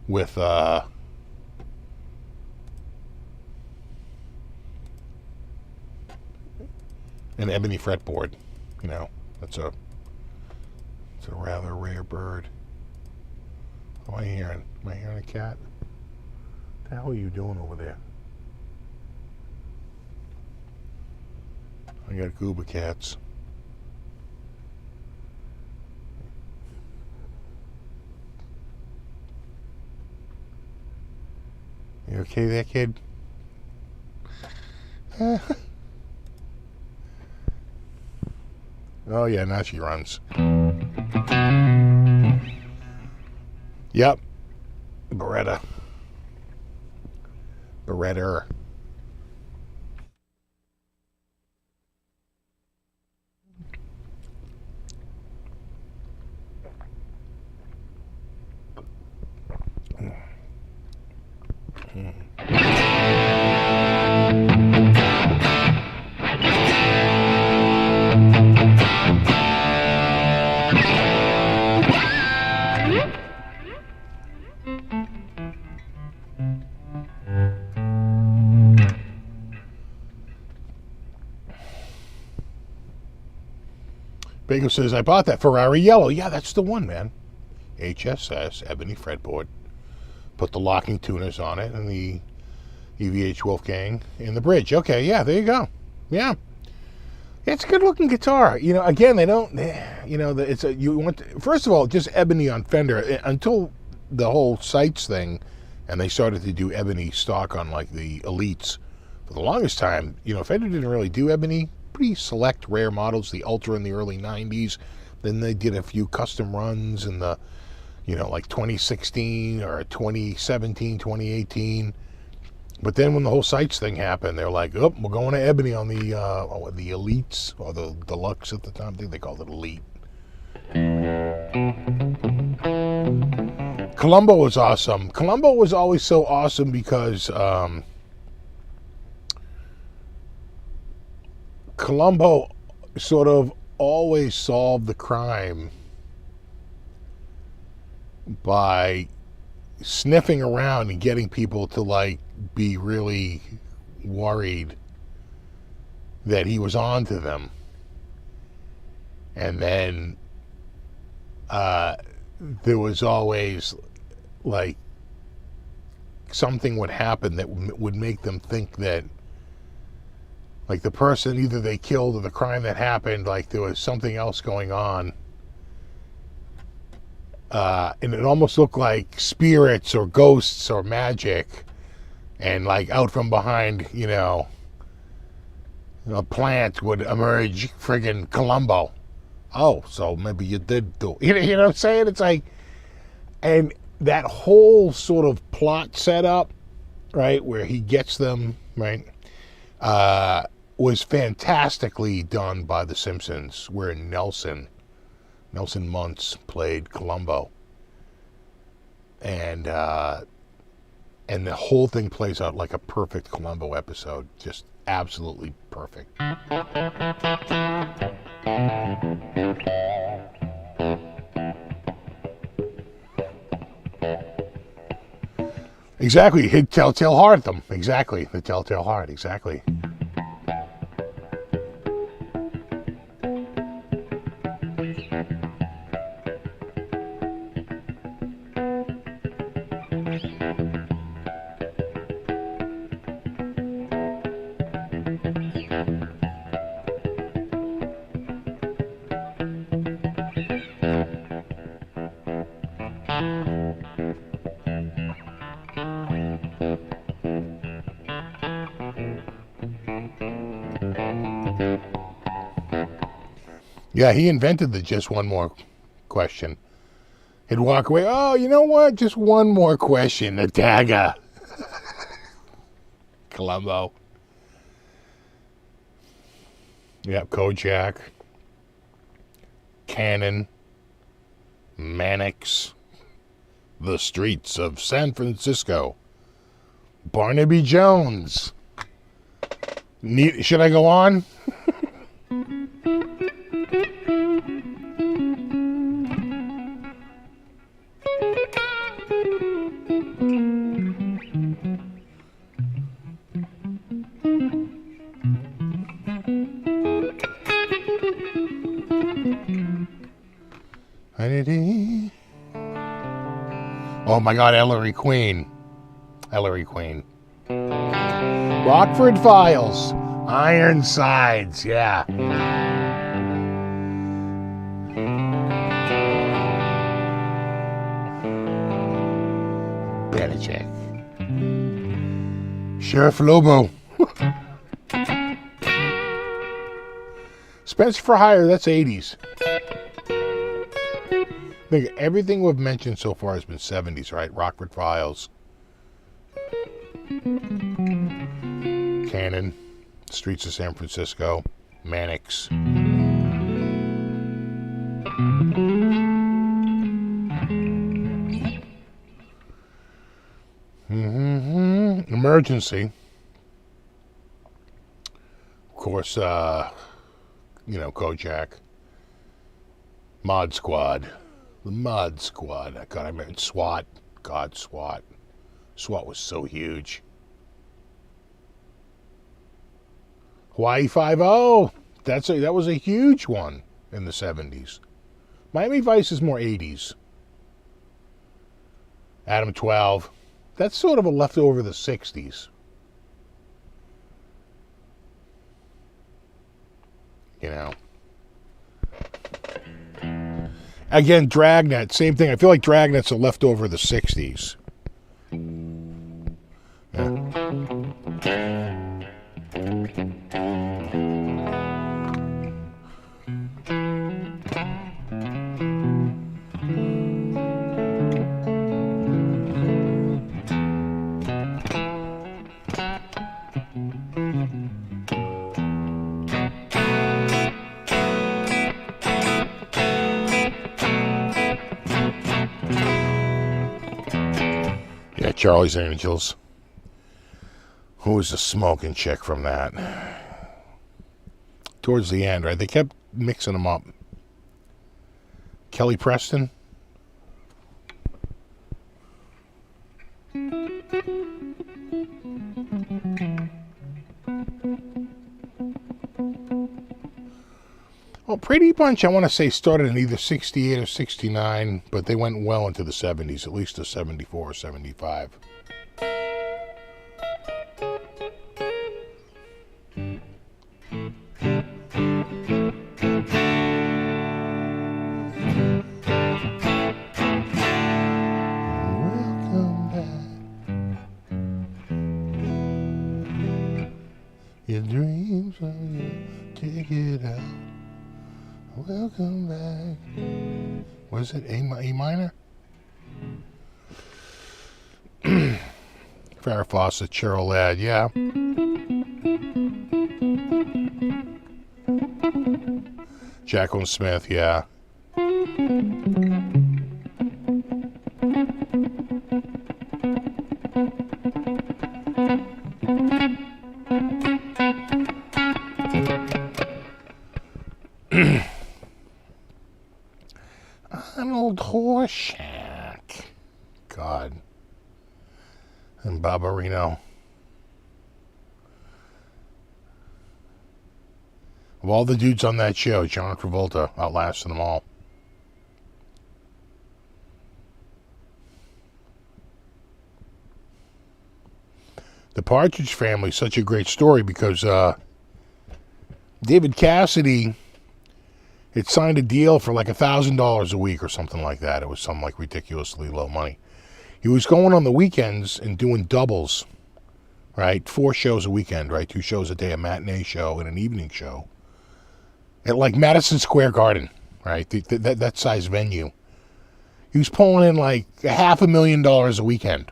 with an ebony fretboard. It's a rather rare bird. What am I hearing? Am I hearing a cat? What the hell are you doing over there? I got gooba cats. You okay there, kid? Oh yeah, now she runs. Yep. Beretta. Bagel says, I bought that Ferrari yellow. Yeah, that's the one, man. HSS, ebony fretboard. Put the locking tuners on it and the EVH Wolfgang in the bridge. Okay, yeah, there you go. Yeah. It's a good looking guitar. Again, they don't, first of all, just ebony on Fender until the whole sights thing, and they started to do ebony stock on like the Elites. For the longest time, Fender didn't really do ebony. Pretty select rare models, the Ultra in the early 90s. Then they did a few custom runs in the, like 2016 or 2017, 2018. But then when the whole sights thing happened, they're like, oh, we're going to ebony on the Elites, or the Deluxe at the time. I think they called it Elite. Columbo was awesome. Columbo was always so awesome because Columbo sort of always solved the crime by sniffing around and getting people to like be really worried that he was on to them. And then there was always like something would happen that would make them think that like the person either they killed or the crime that happened, like there was something else going on. And it almost looked like spirits or ghosts or magic, and like out from behind, a plant would emerge friggin' Columbo. Oh, so maybe you did do it. You know what I'm saying? It's like, and that whole sort of plot setup, right, where he gets them, right, was fantastically done by The Simpsons, where Nelson Muntz played Columbo. And the whole thing plays out like a perfect Columbo episode. Just absolutely perfect. Exactly. Hit Telltale Heart them. Exactly. The Telltale Heart. Exactly. Yeah, he invented the just one more question. He'd walk away, oh, you know what? Just one more question. The dagger. Columbo. Yep, Kojak. Cannon. Mannix. The Streets of San Francisco. Barnaby Jones. Should I go on? Oh my God, Ellery Queen. Rockford Files. Ironsides, yeah. Belichick. Sheriff Lobo. Spencer for Hire, that's 80s. I think everything we've mentioned so far has been 70s, right? Rockford Files. Cannon. Streets of San Francisco. Mannix. Emergency. Of course, Kojak. Mod Squad. The Mod Squad. God, I meant SWAT. God, SWAT. SWAT was so huge. Hawaii Five-0. That was a huge one in the 70s. Miami Vice is more 80s. Adam 12. That's sort of a leftover of the 60s. Again, Dragnet, same thing. I feel like Dragnet's a leftover of the 60s. Yeah, Charlie's Angels. Who was the smoking chick from that? towards the end, right? They kept mixing them up. Kelly Preston. Well, Brady Bunch, I want to say, started in either 68 or 69, but they went well into the 70s, at least to 74 or 75. Your dreams are you, take it out. Welcome back. Was it A minor? Farrah Fawcett, Cheryl Ladd, yeah. Jacqueline Smith, yeah. Arnold Horshack. God. And Barbarino. Of all the dudes on that show, John Travolta outlasted them all. The Partridge Family, such a great story because David Cassidy had signed a deal for like $1,000 a week or something like that. It was some like ridiculously low money. He was going on the weekends and doing doubles, right? 4 shows a weekend, right? 2 shows a day, a matinee show and an evening show. At like Madison Square Garden, right? That size venue. He was pulling in like $500,000 a weekend.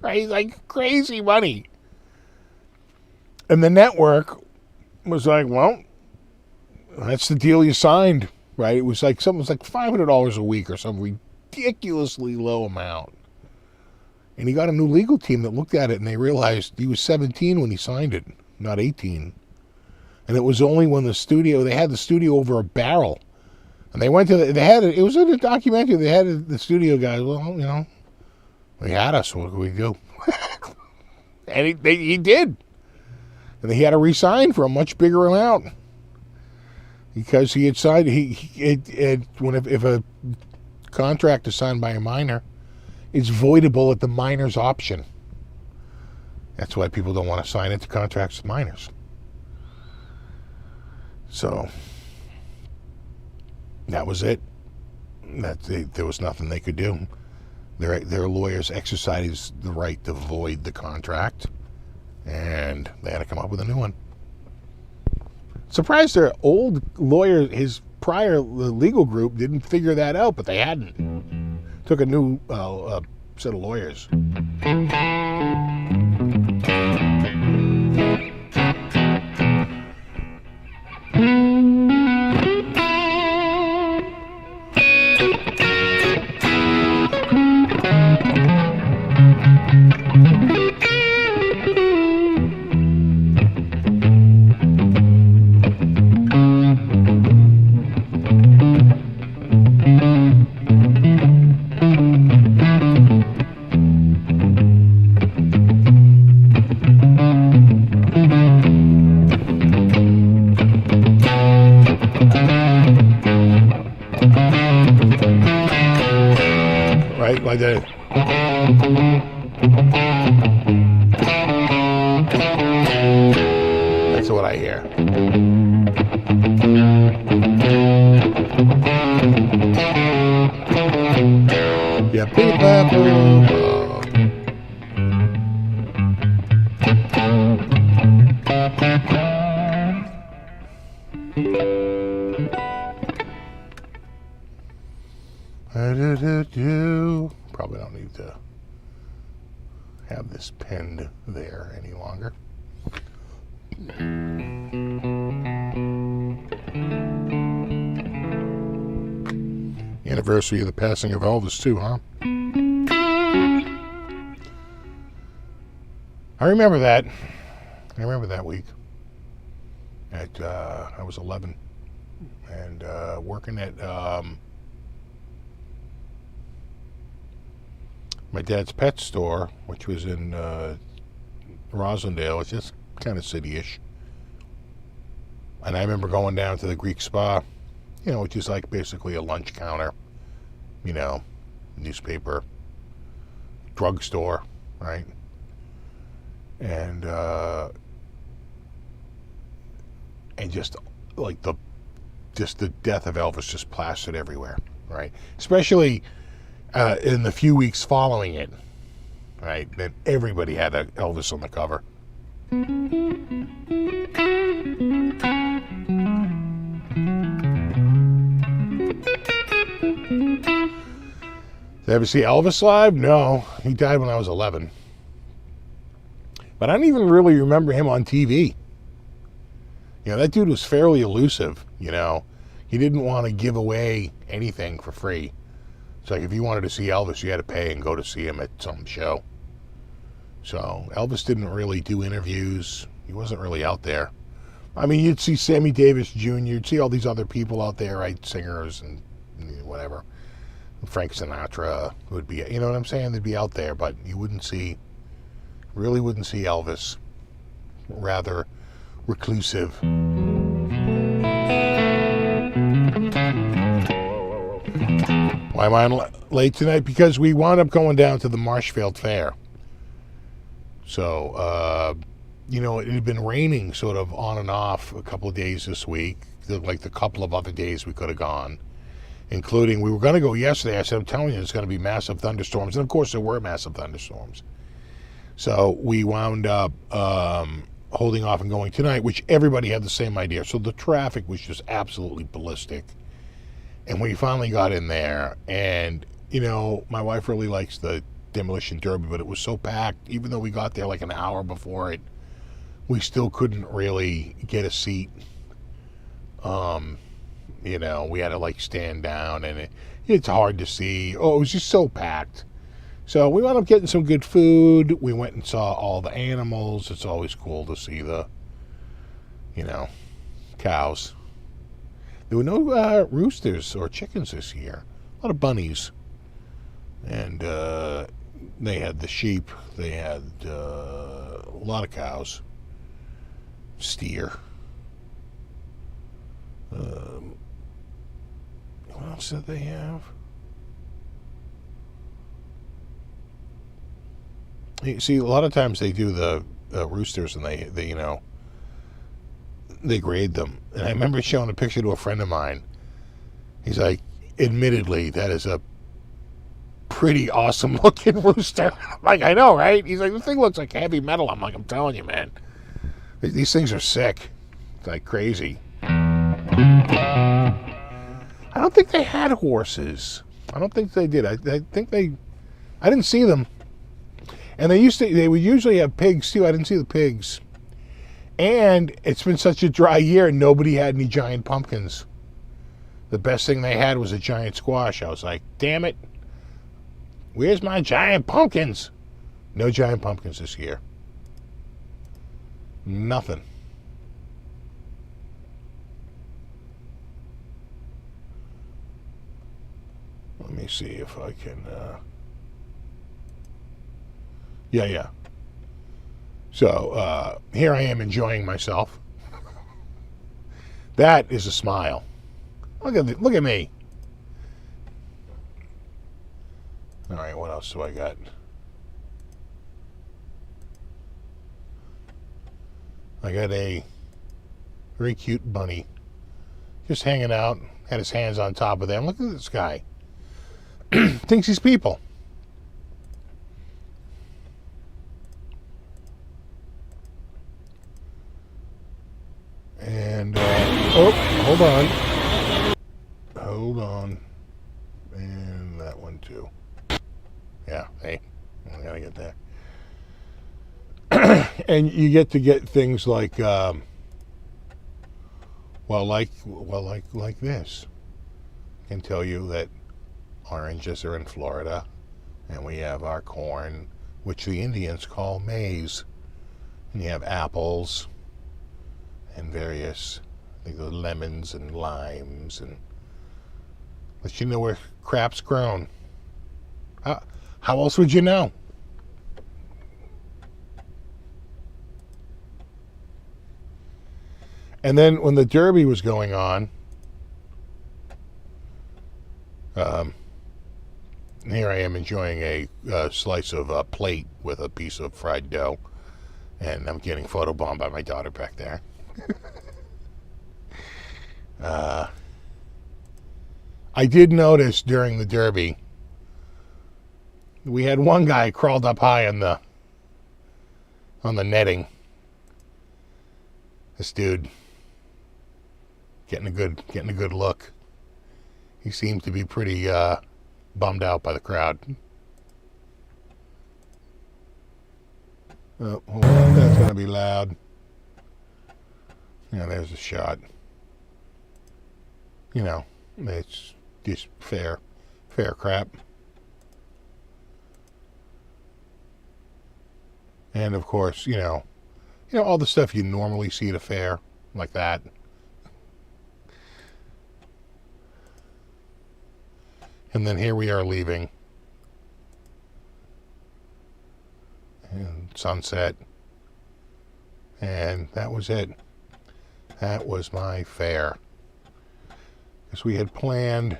Right? Like crazy money. And the network was like, well, that's the deal you signed, right? It was like something was like $500 a week or some ridiculously low amount. And he got a new legal team that looked at it and they realized he was 17 when he signed it, not 18. And it was only when they had the studio over a barrel. And they went to it was in a documentary, they had the studio guys, well, you know, they had us, what could we do? And he did. And he had to re-sign for a much bigger amount. Because he had signed, if a contract is signed by a minor, it's voidable at the minor's option. That's why people don't want to sign into contracts with minors. So that was it. There was nothing they could do. Their lawyers exercised the right to void the contract, and they had to come up with a new one. Surprised their old lawyer, his prior legal group, didn't figure that out, but they hadn't. Took a new set of lawyers. Right, like that. That's what I hear. Yeah, probably don't need to have this pinned there any longer. Anniversary of the passing of Elvis too, huh? I remember that. I remember that week. I was 11, and working at my dad's pet store, which was in Roslindale. It's just kind of city-ish. And I remember going down to the Greek Spa, which is like basically a lunch counter, newspaper, drugstore, right? And just like the death of Elvis just plastered everywhere, right? Especially in the few weeks following it, right? Then everybody had Elvis on the cover. Did I ever see Elvis live? No, he died when I was 11. But I don't even really remember him on TV. That dude was fairly elusive, He didn't want to give away anything for free. It's like if you wanted to see Elvis, you had to pay and go to see him at some show. So Elvis didn't really do interviews. He wasn't really out there. I mean, you'd see Sammy Davis Jr., you'd see all these other people out there, right? Singers and whatever. Frank Sinatra would be, you know what I'm saying? They'd be out there, but you really wouldn't see Elvis. Rather reclusive. Why am I late tonight? Because we wound up going down to the Marshfield Fair. So, it had been raining sort of on and off a couple of days this week. Like the couple of other days we could have gone. Including, we were going to go yesterday. I said, I'm telling you, there's going to be massive thunderstorms. And of course, there were massive thunderstorms. So we wound up holding off and going tonight, which everybody had the same idea. So the traffic was just absolutely ballistic. And we finally got in there. And, my wife really likes the Demolition Derby, but it was so packed. Even though we got there like an hour before it, we still couldn't really get a seat. We had to like stand down, and it's hard to see. Oh, it was just so packed. So we wound up getting some good food. We went and saw all the animals. It's always cool to see the, cows. There were no roosters or chickens this year. A lot of bunnies. And they had the sheep. They had a lot of cows. Steer. What else did they have? You see, a lot of times they do the roosters, and they grade them. And I remember showing a picture to a friend of mine. He's like, admittedly, that is a pretty awesome looking rooster. I'm like, I know, right? He's like, the thing looks like heavy metal. I'm like, I'm telling you, man. These things are sick. It's like crazy. I don't think they had horses. I don't think they did. I think I didn't see them. And they would usually have pigs too. I didn't see the pigs. And it's been such a dry year, nobody had any giant pumpkins. The best thing they had was a giant squash. I was like, damn it. Where's my giant pumpkins? No giant pumpkins this year. Nothing. Let me see if I can... Yeah. So, here I am enjoying myself. That is a smile. Look at me. All right, what else do I got? I got a very cute bunny. Just hanging out. Had his hands on top of them. Look at this guy. Thinks he's people. And, hold on. And that one too. Yeah, hey, I gotta get there. And you get to get things like, like this. I can tell you that oranges are in Florida, and we have our corn, which the Indians call maize. And you have apples, and various, I think, the lemons and limes, and let you know where crap's grown. How else would you know? And then when the Derby was going on, here I am enjoying a slice of plate with a piece of fried dough, and I'm getting photobombed by my daughter back there. I did notice during the Derby, we had one guy crawled up high on the netting. This dude getting a good look. He seemed to be pretty bummed out by the crowd. Oh, that's gonna be loud. Yeah, there's a shot. You know, it's just fair crap. And of course, you know all the stuff you normally see at a fair, like that. And then here we are leaving. And sunset. And that was it. That was my fair. Because we had planned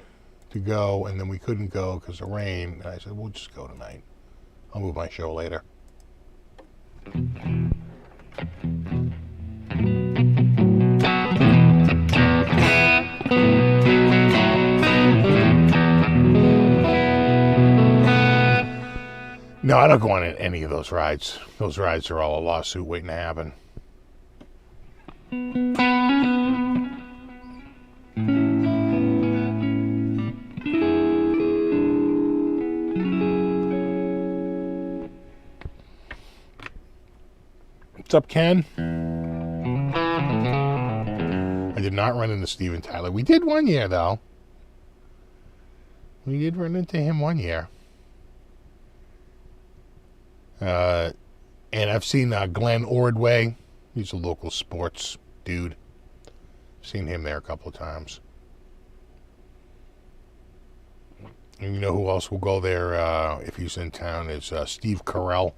to go, and then we couldn't go because of rain. And I said, we'll just go tonight. I'll move my show later. No, I don't go on any of those rides. Those rides are all a lawsuit waiting to happen. What's up, Ken? I did not run into Steven Tyler. We did one year, though. We did run into him one year. And I've seen Glenn Ordway. He's a local sports dude. Seen him there a couple of times. And you know who else will go there if he's in town is Steve Carell.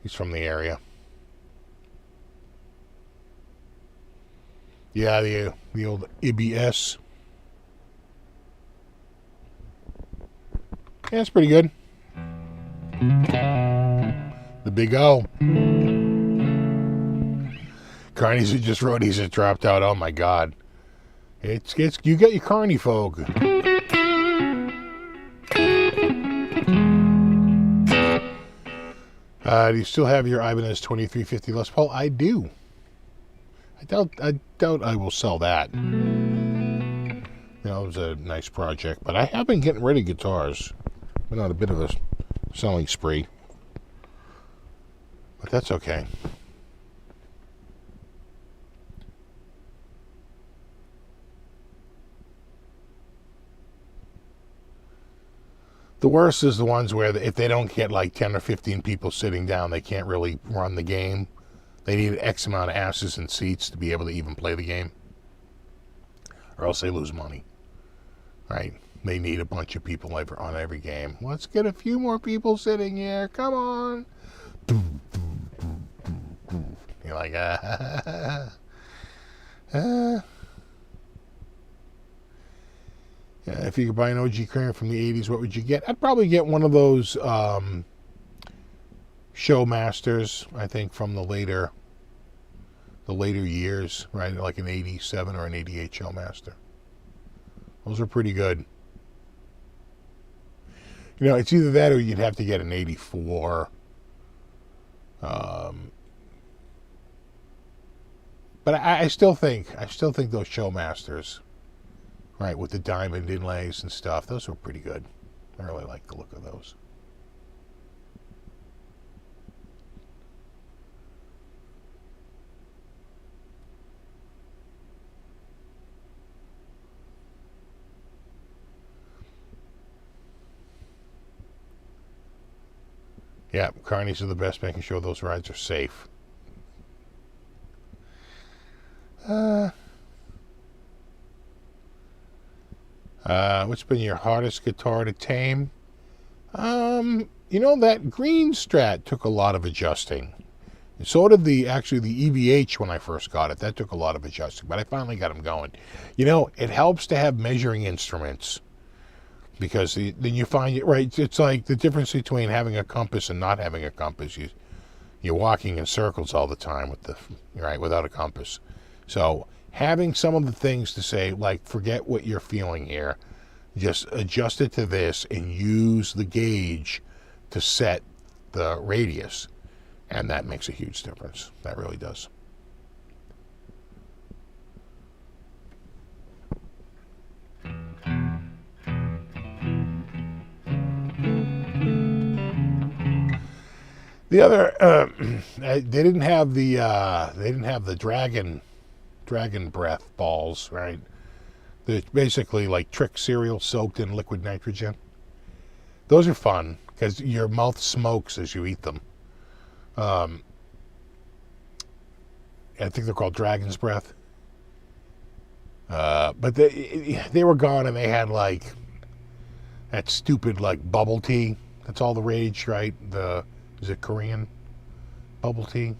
He's from the area. Yeah, the old IBS. Yeah, it's pretty good. The Big O. Carnies that just wrote he's just dropped out. Oh my God. It's you got your Carney folk. Do you still have your Ibanez 2350 Les Paul? I do. I doubt I will sell that. You know, it was a nice project, but I have been getting rid of guitars. Been on a bit of a selling spree. But that's okay. The worst is the ones where if they don't get like 10 or 15 people sitting down, they can't really run the game. They need X amount of asses and seats to be able to even play the game. Or else they lose money. Right? They need a bunch of people on every game. Let's get a few more people sitting here. Come on. You're like, Yeah, if you could buy an OG Kramer from the 80s, what would you get? I'd probably get one of those Showmasters, I think, from the later years, right? Like an 87 or an 88 Showmaster. Those are pretty good. You know, it's either that or you'd have to get an 84. But I still think those Showmasters, right, with the diamond inlays and stuff, those were pretty good. I really like the look of those. Yeah, Carnies are the best, making sure those rides are safe. What's been your hardest guitar to tame? That green Strat took a lot of adjusting. So did actually the EVH when I first got it. That took a lot of adjusting, but I finally got them going. It helps to have measuring instruments because then you find it right. It's like the difference between having a compass and not having a compass. You're walking in circles all the time without a compass. So having some of the things to say, like, forget what you're feeling here, just adjust it to this and use the gauge to set the radius. And that makes a huge difference. That really does. The other, they didn't have the dragon breath balls, right? They're basically like trick cereal soaked in liquid nitrogen. Those are fun because your mouth smokes as you eat them. I think they're called Dragon's Breath. But they were gone, and they had like that stupid like bubble tea. That's all the rage, right? Is it Korean bubble tea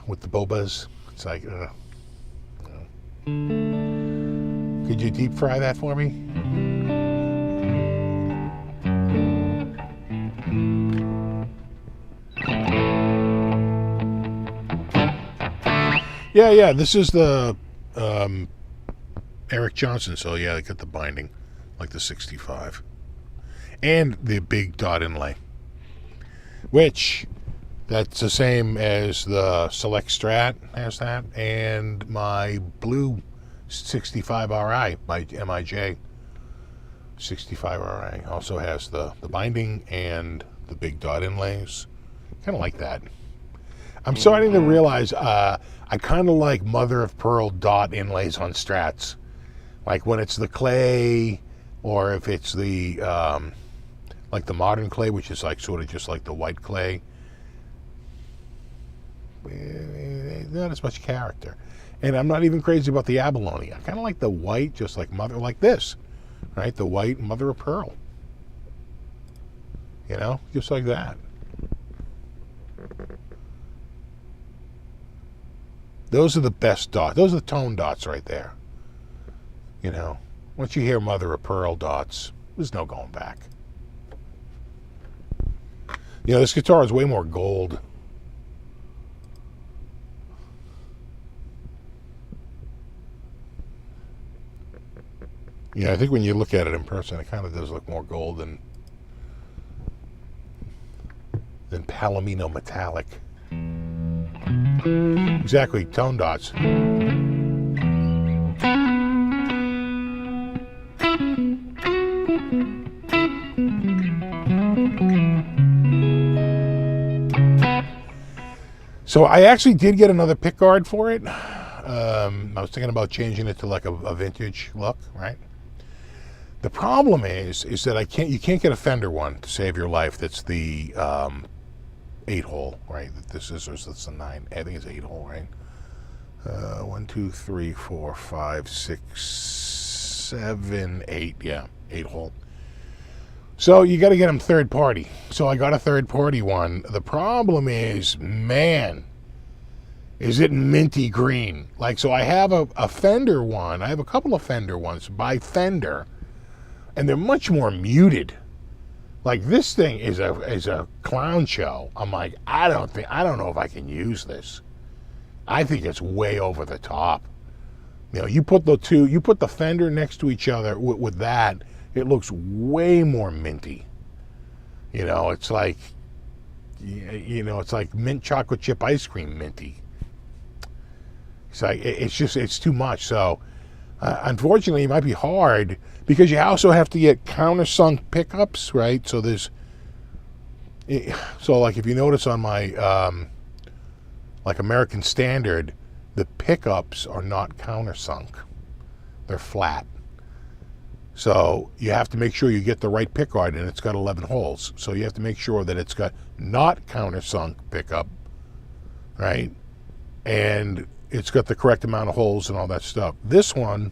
with the bobas? It's like, could you deep fry that for me? Yeah. This is the Eric Johnson. So yeah, they got the binding, like the 65, and the big dot inlay, which that's the same as the Select Strat has that, and my blue 65RI by MIJ 65RI also has the binding and the big dot inlays. Kind of like that. I'm starting to realize I kind of like mother of pearl dot inlays on Strats, like when it's the clay, or if it's the like the modern clay, which is like sort of just like the white clay. Not as much character. And I'm not even crazy about the abalone. I kind of like the white, just like mother, like this, right? The white mother of pearl. Just like that. Those are the best dots. Those are the tone dots right there. Once you hear mother of pearl dots, there's no going back. This guitar is way more gold. I think when you look at it in person, it kind of does look more gold than Palomino metallic. Exactly, tone dots. So I actually did get another pickguard for it. I was thinking about changing it to like a vintage look, right? The problem is that you can't get a Fender one to save your life. That's the 8-hole, right? This is the 9. I think it's 8-hole, right? 1, 2, 3, 4, 5, 6, 7, 8. Yeah, 8-hole. So you got to get them third party. So I got a third party one. The problem is, man, is it minty green? Like, so I have a Fender one. I have a couple of Fender ones by Fender, and they're much more muted. Like, this thing is a clown show. I'm like, I don't know if I can use this. I think it's way over the top. You put the Fender next to each other with that, it looks way more minty. It's like, it's like mint chocolate chip ice cream minty. It's like, it's too much. So, unfortunately, it might be hard because you also have to get countersunk pickups, right? So like if you notice on my like American Standard, the pickups are not countersunk; they're flat. So you have to make sure you get the right pickguard, and it's got 11 holes. So you have to make sure that it's got not countersunk pickup, right? And it's got the correct amount of holes and all that stuff. This one,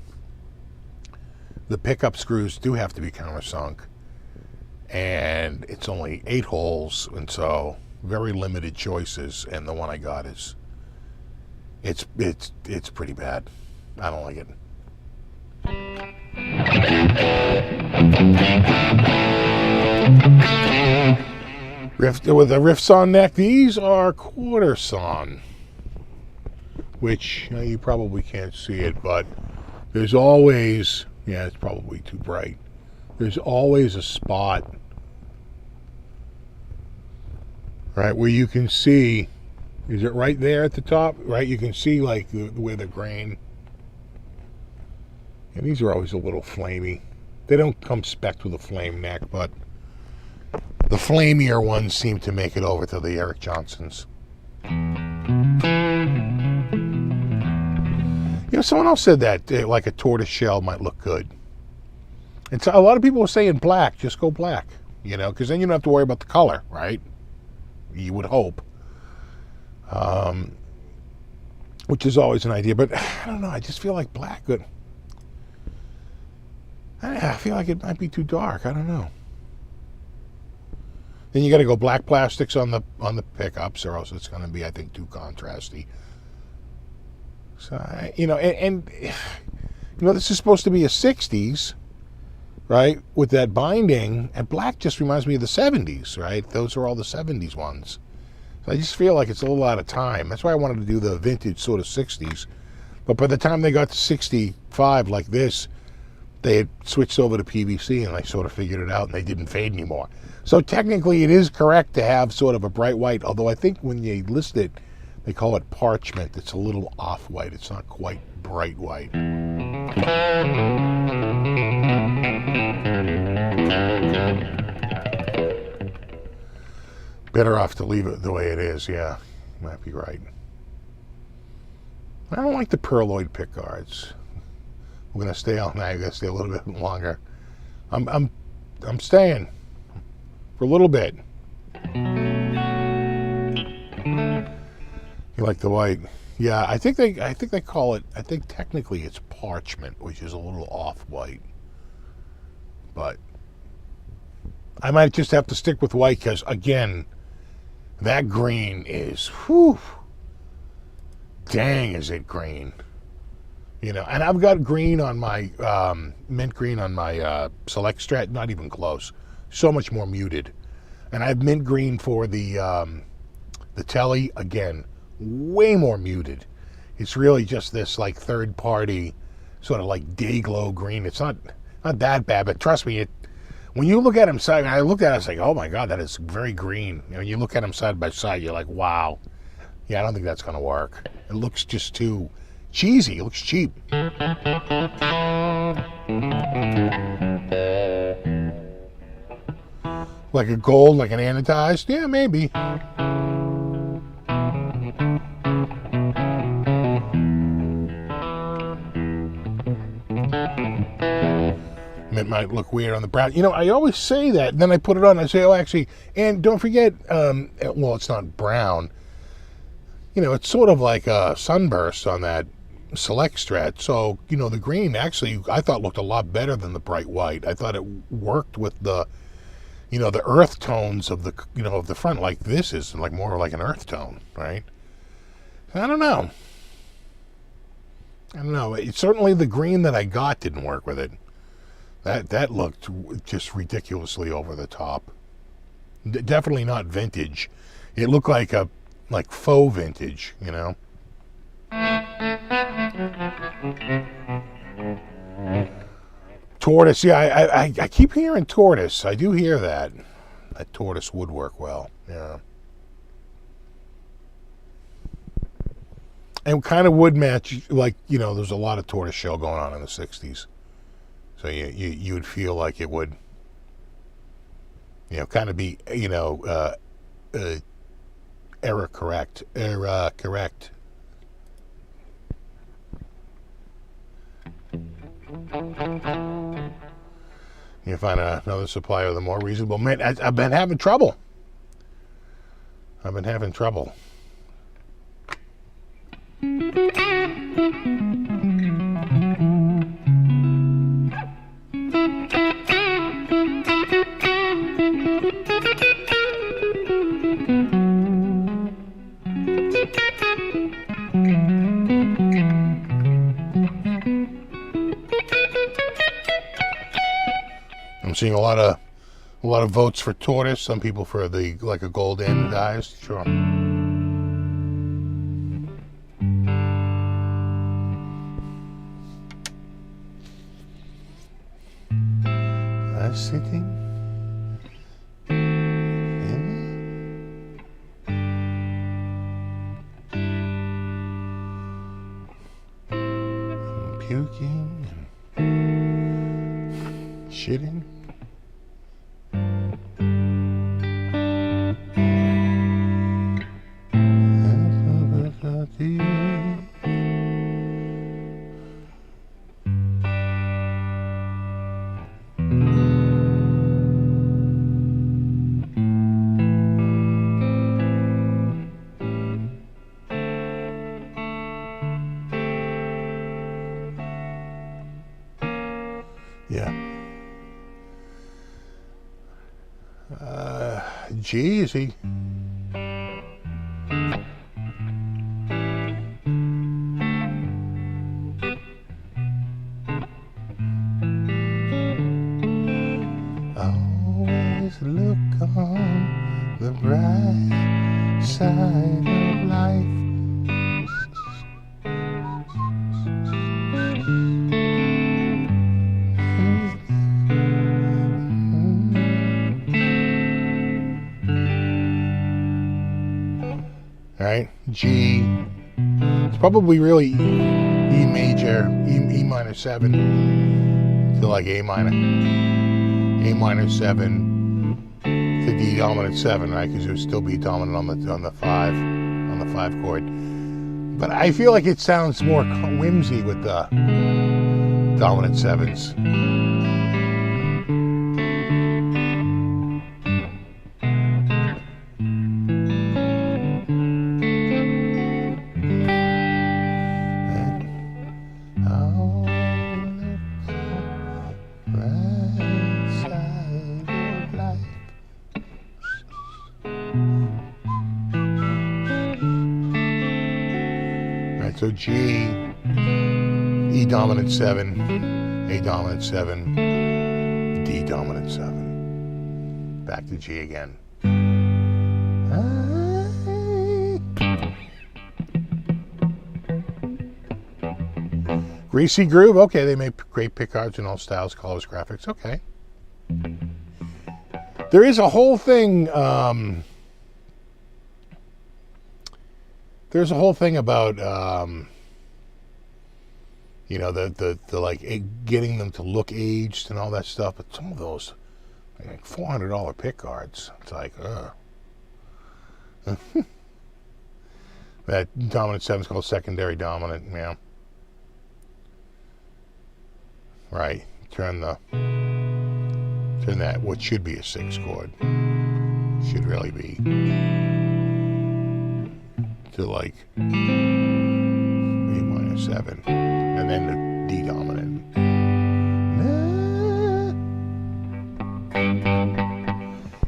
the pickup screws do have to be countersunk, and it's only 8 holes, and so very limited choices. And the one I got is it's pretty bad. I don't like it. With a rift sawn neck, these are quarter sawn, which you probably can't see it, but there's always, yeah, it's probably too bright. There's always a spot, right, where you can see, is it right there at the top? Right, you can see like where the grain, and these are always a little flamey. They don't come specced with a flame neck, but the flamier ones seem to make it over to the Eric Johnsons. You know, someone else said that like a tortoise shell might look good. And so a lot of people are saying black, just go black, you know, because then you don't have to worry about the color, right? You would hope. Which is always an idea, but I don't know, I just feel like black would, I feel like it might be too dark, I don't know. Then you got to go black plastics on the pickups, or else it's going to be, I think, too contrasty. So, you know, and you know, this is supposed to be a 60s, right, with that binding, and black just reminds me of the 70s, right? Those are all the 70s ones. So I just feel like it's a little out of time. That's why I wanted to do the vintage sort of 60s. But by the time they got to 65 like this, they had switched over to PVC, and I sort of figured it out, and they didn't fade anymore. So technically it is correct to have sort of a bright white, although I think when they list it, they call it parchment. It's a little off-white. It's not quite bright white. Better off to leave it the way it is, yeah. Might be right. I don't like the perloid pick guards. We're gonna stay all night. We're gonna stay a little bit longer. I'm staying for a little bit. You like the white? Yeah, I think they call it. I think technically it's parchment, which is a little off-white. But I might just have to stick with white because, again, that green is, whew, dang, is it green. You know, and I've got green on my, mint green on my Select Strat, not even close. So much more muted. And I have mint green for the Telly, again, way more muted. It's really just this, like, third-party, sort of like day-glow green. It's not that bad, but trust me, when you look at them side, I looked at it, I was like, oh my God, that is very green. And when you look at them side by side, you're like, wow. Yeah, I don't think that's going to work. It looks just too cheesy. It looks cheap. Like a gold, like an anodized? Yeah, maybe. It might look weird on the brown. You know, I always say that, and then I put it on, and I say, oh, actually, and don't forget, well, it's not brown. You know, it's sort of like a sunburst on that Select Strat. So, you know, the green actually, I thought looked a lot better than the bright white. I thought it worked with the, you know, the earth tones of the, you know, of the front. Like this is like more like an earth tone, right? I don't know. It's certainly the green that I got didn't work with it. That looked just ridiculously over the top. Definitely not vintage. It looked like faux vintage, you know. Tortoise, yeah, I keep hearing tortoise. I do hear that. That tortoise would work well, yeah. And kind of would match, like, you know, there's a lot of tortoise shell going on in the 60s. So you would feel like it would, you know, kind of be, you know, error correct. You find another supplier with a more reasonable. Man, I've been having trouble. seeing a lot of votes for tortoise. Some people for the like a gold anodized. Sure. Sitting and puking and shitting. Yeah. G, is he? Always look on the bright side of life. Right, G. It's probably really E major, E minor 7 to like A minor 7 to D dominant 7, right? Because it would still be dominant on the 5 chord. But I feel like it sounds more whimsy with the dominant 7s. So G, E dominant 7, A dominant 7, D dominant 7. Back to G again. Greasy Groove. Okay, they make great pickguards in all styles, colors, graphics. Okay. There is a whole thing. There's a whole thing about, you know, the like getting them to look aged and all that stuff. But some of those, like $400 pickguards, it's like, that dominant 7 is called secondary dominant. Yeah. Right. Turn that what should be a 6 chord should really be to like A minor 7, and then the D dominant.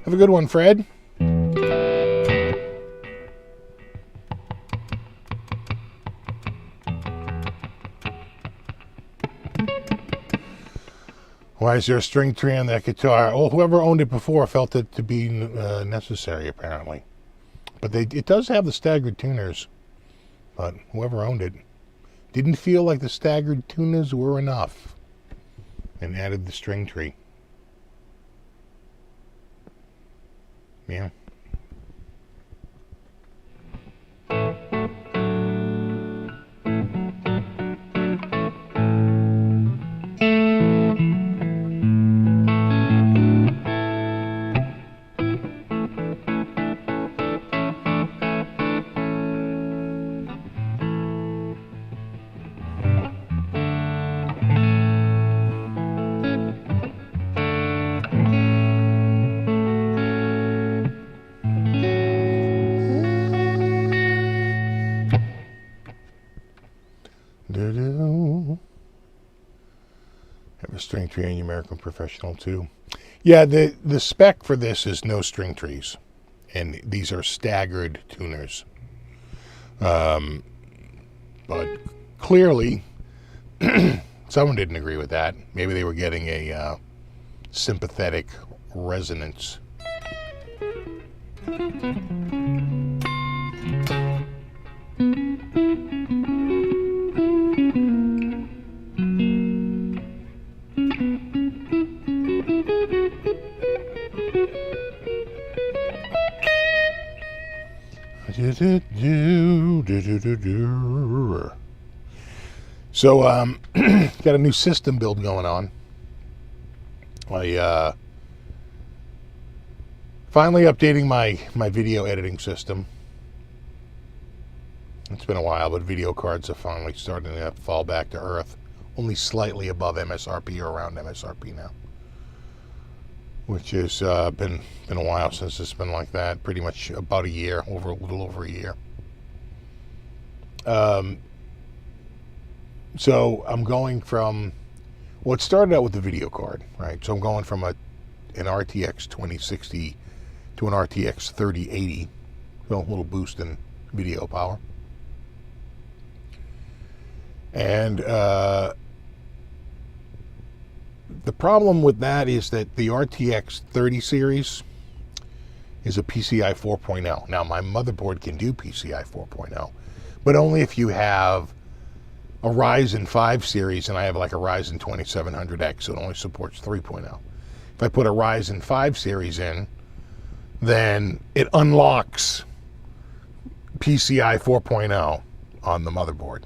Have a good one, Fred. Why is there a string tree on that guitar? Well, whoever owned it before felt it to be necessary, apparently. But it does have the staggered tuners. But whoever owned it didn't feel like the staggered tuners were enough and added the string tree. Yeah. Have a string tree on your American Professional too. Yeah, the spec for this is no string trees, and these are staggered tuners. But clearly, someone didn't agree with that. Maybe they were getting a sympathetic resonance. So, got a new system build going on. I finally updating my video editing system. It's been a while, but video cards are finally starting to fall back to earth. Only slightly above MSRP or around MSRP now. Which has been a while since it's been like that. Pretty much about a year, a little over a year. So I'm going from, well, it started out with the video card, right? So I'm going from an RTX 2060 to an RTX 3080. So a little boost in video power. And the problem with that is that the RTX 30 series is a PCI 4.0. Now, my motherboard can do PCI 4.0, but only if you have a Ryzen 5 series, and I have like a Ryzen 2700X, so it only supports 3.0. If I put a Ryzen 5 series in, then it unlocks PCI 4.0 on the motherboard.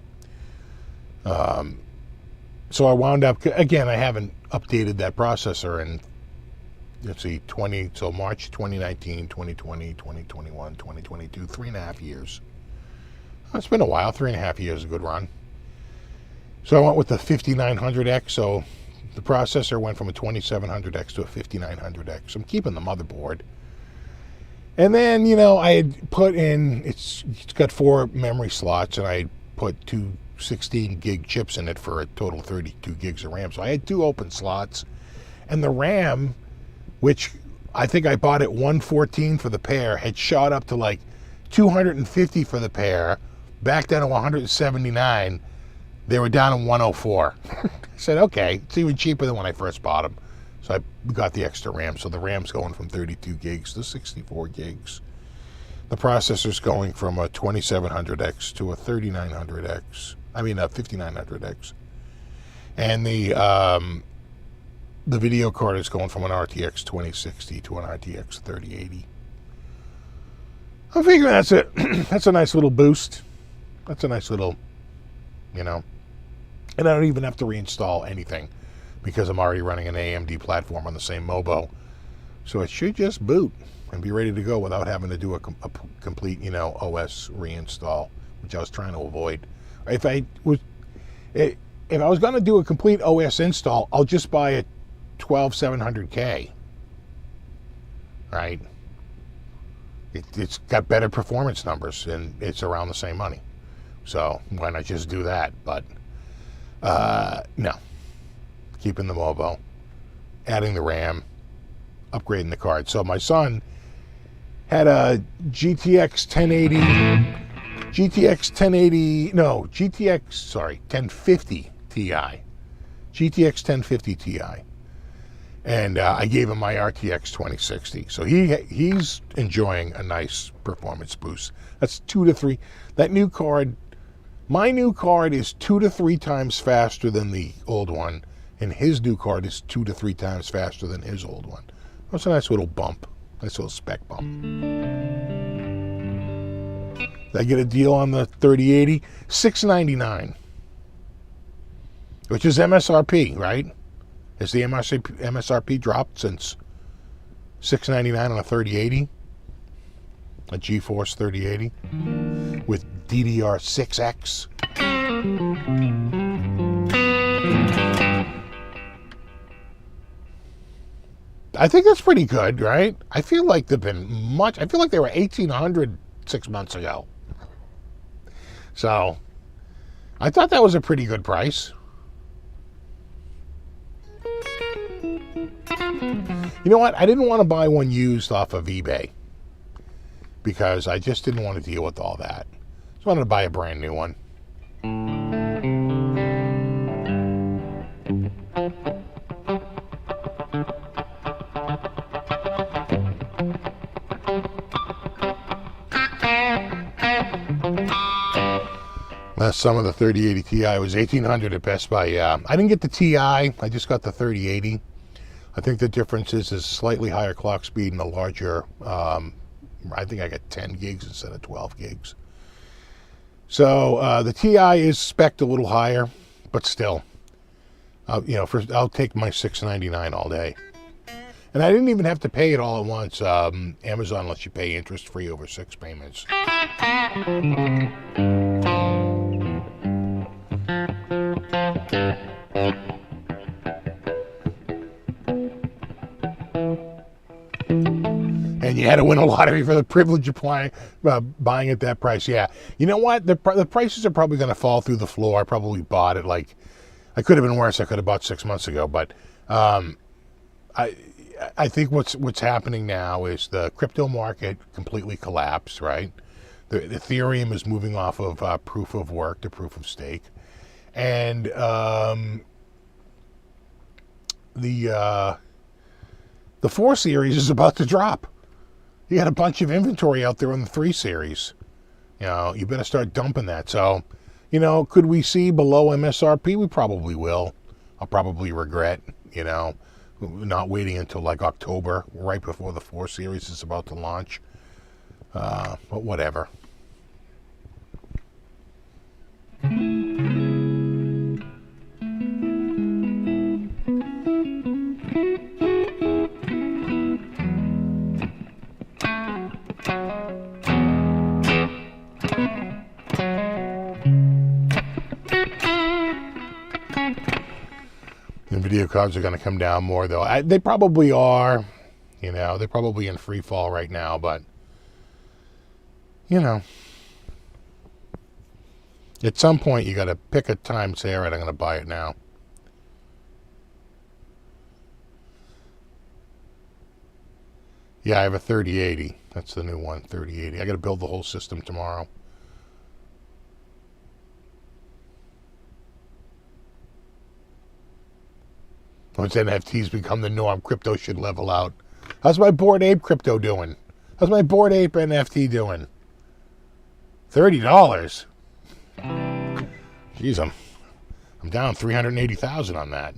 So I wound up, again, I haven't updated that processor in, let's see, March 2019, 2020, 2021, 2022, 3.5 years. It's been a while, 3.5 years, a good run. So I went with the 5900X, so the processor went from a 2700X to a 5900X. I'm keeping the motherboard. And then, you know, I had put in, it's got 4 memory slots, and I had put 2 16 gig chips in it for a total 32 gigs of RAM. So I had 2 open slots, and the RAM, which I think I bought at 114 for the pair, had shot up to like 250 for the pair, back down to 179. They were down to 104. I said, okay, it's even cheaper than when I first bought them. So I got the extra RAM. So the RAM's going from 32 gigs to 64 gigs. The processor's going from a 2700X to a 3900X. I mean, a 5900X. And the video card is going from an RTX 2060 to an RTX 3080. I'm figuring that's it. That's a nice little boost. That's a nice little, you know. And I don't even have to reinstall anything because I'm already running an AMD platform on the same Mobo. So it should just boot and be ready to go without having to do a complete, you know, OS reinstall, which I was trying to avoid. If I was going to do a complete OS install, I'll just buy a 12700K. Right? It's got better performance numbers, and it's around the same money. So why not just do that? But no, keeping the Mobo, adding the RAM, upgrading the card. So my son had a GTX 1050 Ti. GTX 1050 Ti. And I gave him my RTX 2060. So he's enjoying a nice performance boost. That's 2 to 3. That new card, my new card is 2 to 3 times faster than the old one. And his new card is 2 to 3 times faster than his old one. That's a nice little bump. Nice little spec bump. Did I get a deal on the 3080? $699. Which is MSRP, right? Has the MSRP dropped since $699 on a 3080? A GeForce 3080 with DDR6X. I think that's pretty good, right? I feel like they've been much. I feel like they were 1,800 6 months ago. So I thought that was a pretty good price. You know what? I didn't want to buy one used off of eBay because I just didn't want to deal with all that. Just wanted to buy a brand new one. Some of the 3080 Ti was $1,800 at Best Buy. Yeah, I didn't get the Ti. I just got the 3080. I think the difference is slightly higher clock speed and a larger. I think I got 10 gigs instead of 12 gigs. So the Ti is spec'd a little higher, but still, I'll take my $699 all day. And I didn't even have to pay it all at once. Amazon lets you pay interest-free over 6 payments. And you had to win a lottery for the privilege of buying at that price. Yeah. You know what? The prices are probably going to fall through the floor. I probably bought it like, I could have been worse. I could have bought 6 months ago. But I think what's happening now is the crypto market completely collapsed, right? The Ethereum is moving off of proof of work to proof of stake. And the 4 series is about to drop. You got a bunch of inventory out there on the 3 series. You better start dumping that. So, could we see below MSRP? We probably will. I'll probably regret, not waiting until like October, right before the 4 series is about to launch. But whatever. The video cards are going to come down more, though. They probably are. They're probably in free fall right now, but, at some point you got to pick a time and say, all right, I'm going to buy it now. Yeah, I have a 3080. That's the new one, 3080. I got to build the whole system tomorrow. Once NFTs become the norm, crypto should level out. How's my Bored Ape crypto doing? How's my Bored Ape NFT doing? $30. Jeez, I'm down 380,000 on that.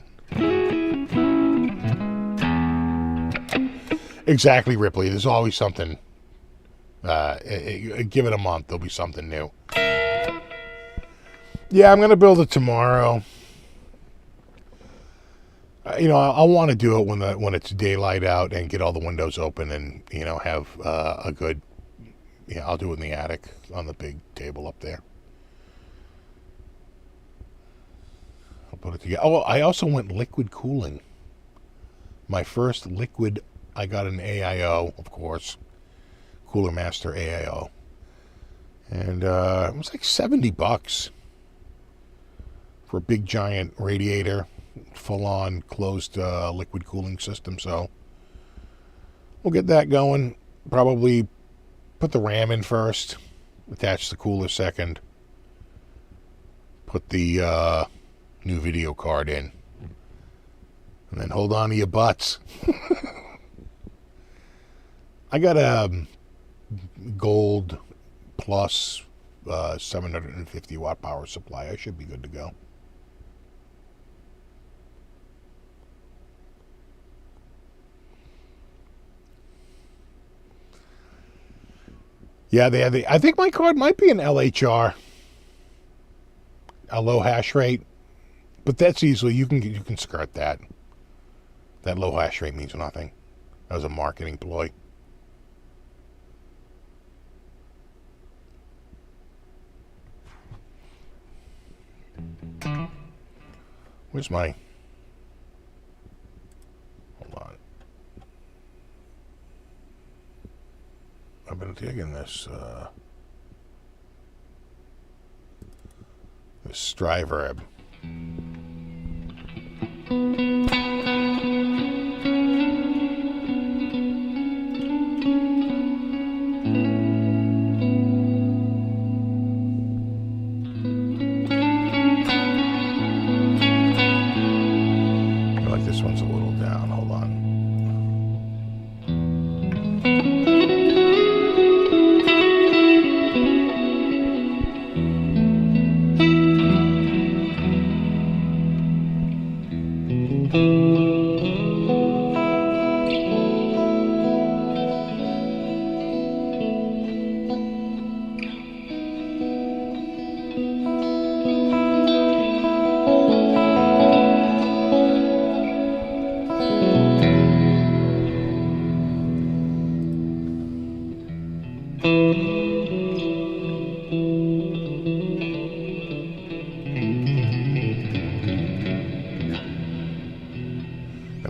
Exactly, Ripley. There's always something. Give it a month, there'll be something new. Yeah, I'm gonna build it tomorrow. I want to do it when it's daylight out and get all the windows open and, have a good, I'll do it in the attic on the big table up there. I'll put it together. Oh, I also went liquid cooling. My first liquid, I got an AIO, of course, Cooler Master AIO. And it was like $70 for a big giant radiator. Full-on closed liquid cooling system, so we'll get that going. Probably put the RAM in first, attach the cooler second, put the new video card in, and then hold on to your butts. I got a Gold Plus 750 watt power supply. I should be good to go. Yeah, I think my card might be an LHR, a low hash rate, but that's easily you can skirt that. That low hash rate means nothing. That was a marketing ploy. Where's my? Hold on. I've been digging this Striverb. I feel like this one's a little down. Hold on. Gonna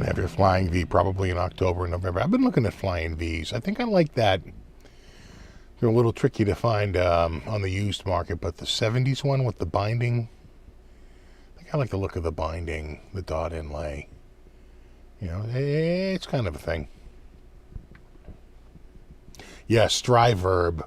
have your Flying V probably in October and November. I've been looking at Flying Vs. I think I like that. They're a little tricky to find on the used market, but the 70s one with the binding, I think I like the look of the binding, the dot inlay. You know, it's kind of a thing. Yes, Striverb.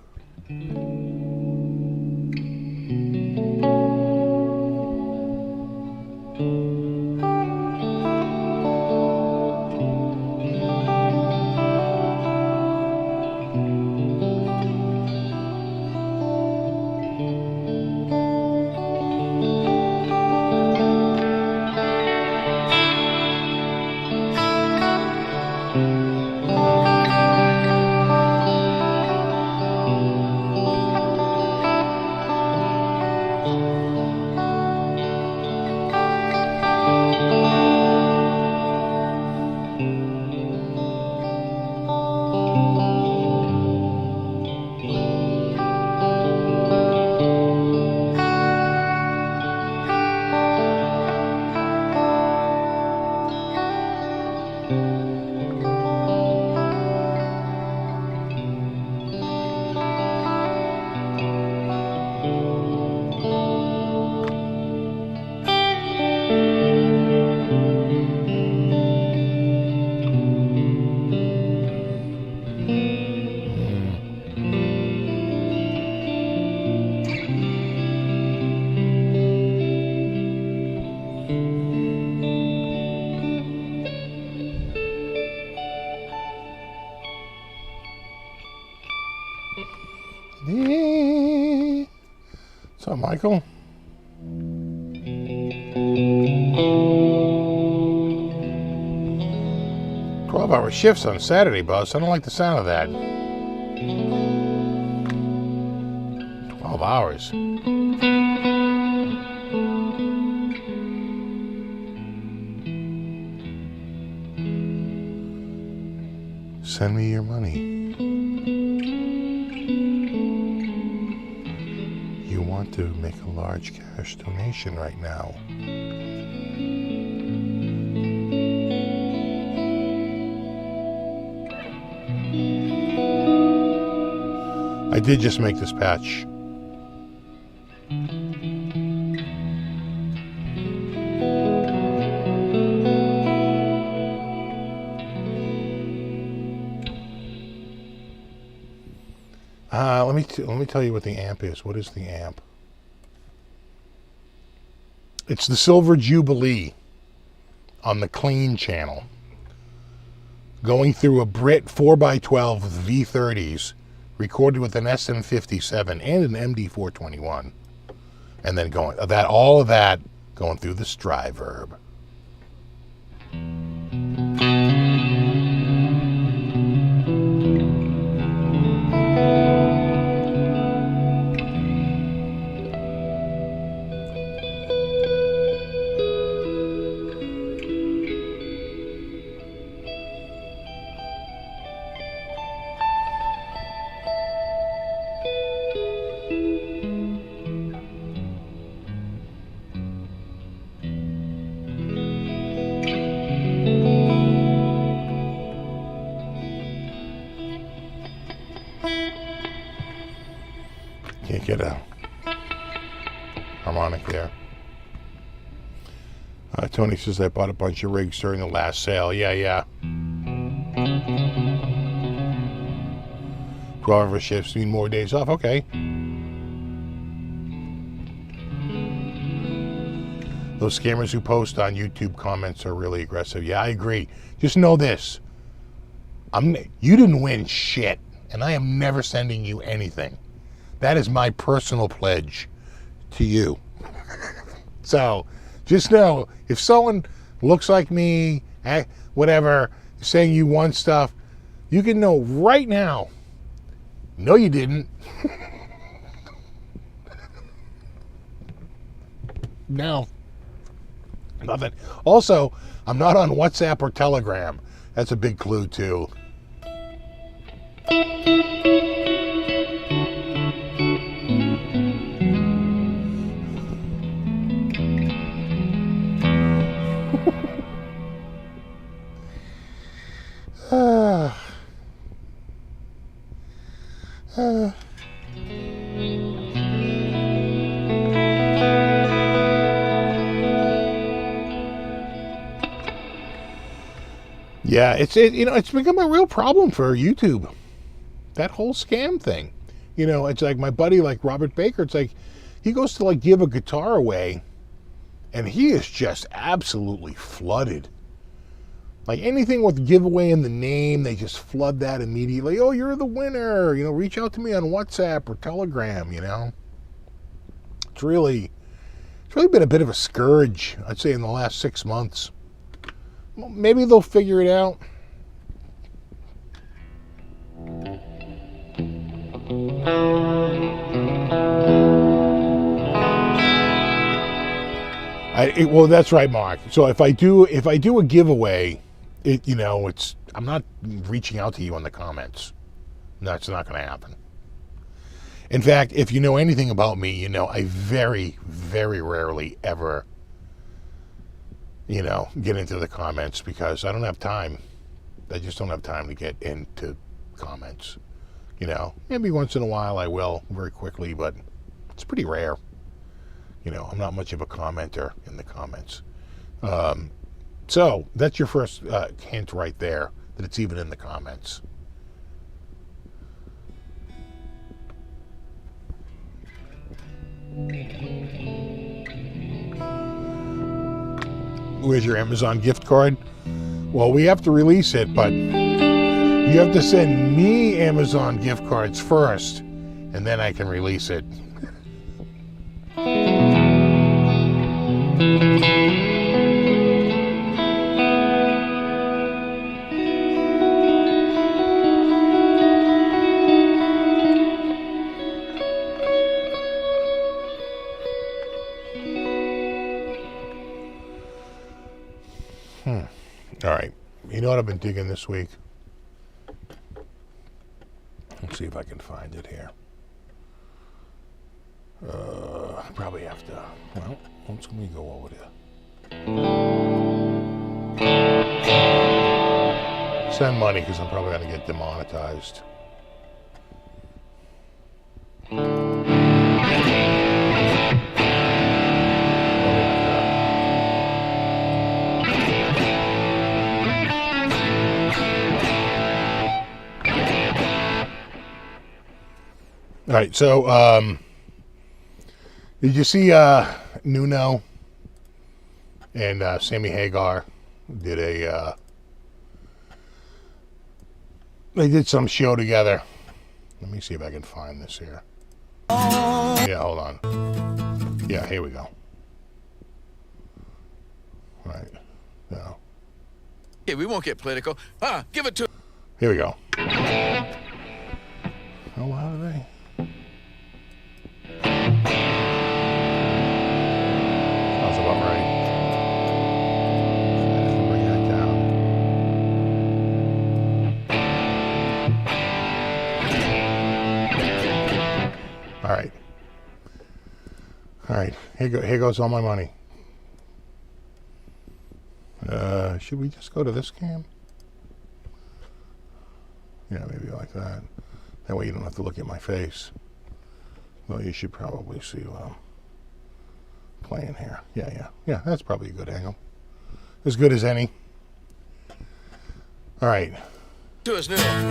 What's up, Michael? "12-hour shifts on Saturday, boss. I don't like the sound of that." 12 hours. Send me your money. You want to make a large cash donation right now. I did just make this patch. Let me tell you what the amp is. What is the amp? It's the Silver Jubilee on the Clean channel. Going through a Brit 4x12 with V30s, recorded with an SM57 and an MD421, and then all of that going through the Striverb. Can't get a harmonic there. Tony says, "I bought a bunch of rigs during the last sale." Yeah. 12-hour shifts mean more days off. Okay. Those scammers who post on YouTube comments are really aggressive. Yeah, I agree. Just know this. You didn't win shit, and I am never sending you anything. That is my personal pledge to you. So, just know, if someone looks like me, whatever, saying you won stuff, you can know right now, no you didn't. No. Nothing. Also, I'm not on WhatsApp or Telegram. That's a big clue too. Yeah, it's become a real problem for YouTube. That whole scam thing. It's like my buddy, like Robert Baker, it's like he goes to like give a guitar away and he is just absolutely flooded. Like anything with giveaway in the name, they just flood that immediately. Oh, you're the winner. Reach out to me on WhatsApp or Telegram, It's really been a bit of a scourge, I'd say, in the last 6 months. Well, maybe they'll figure it out. Well, that's right, Mark. So if I do a giveaway, I'm not reaching out to you in the comments. That's not going to happen. In fact, if you know anything about me, I very, very rarely ever, get into the comments because I don't have time. I just don't have time to get into comments. Maybe once in a while I will, very quickly, but it's pretty rare. I'm not much of a commenter in the comments. So that's your first hint right there, that it's even in the comments. Where's your Amazon gift card? Well, we have to release it, but you have to send me Amazon gift cards first, and then I can release it. All right. You know what I've been digging this week? Let's see if I can find it here. I probably have to. Well, let me go over there. Send money because I'm probably going to get demonetized. All right, so did you see Nuno and Sammy Hagar did they did some show together. Let me see if I can find this here. Yeah, hold on. Yeah, here we go. All right. No. Yeah, we won't get political. Give it to. Here we go. Oh, how do they? Sounds about right. Bring that down. All right. All right. Here goes all my money. Should we just go to this cam? Yeah, maybe like that. That way you don't have to look at my face. Well, you should probably see what I'm playing here. Yeah, that's probably a good angle. As good as any. All right. To us now.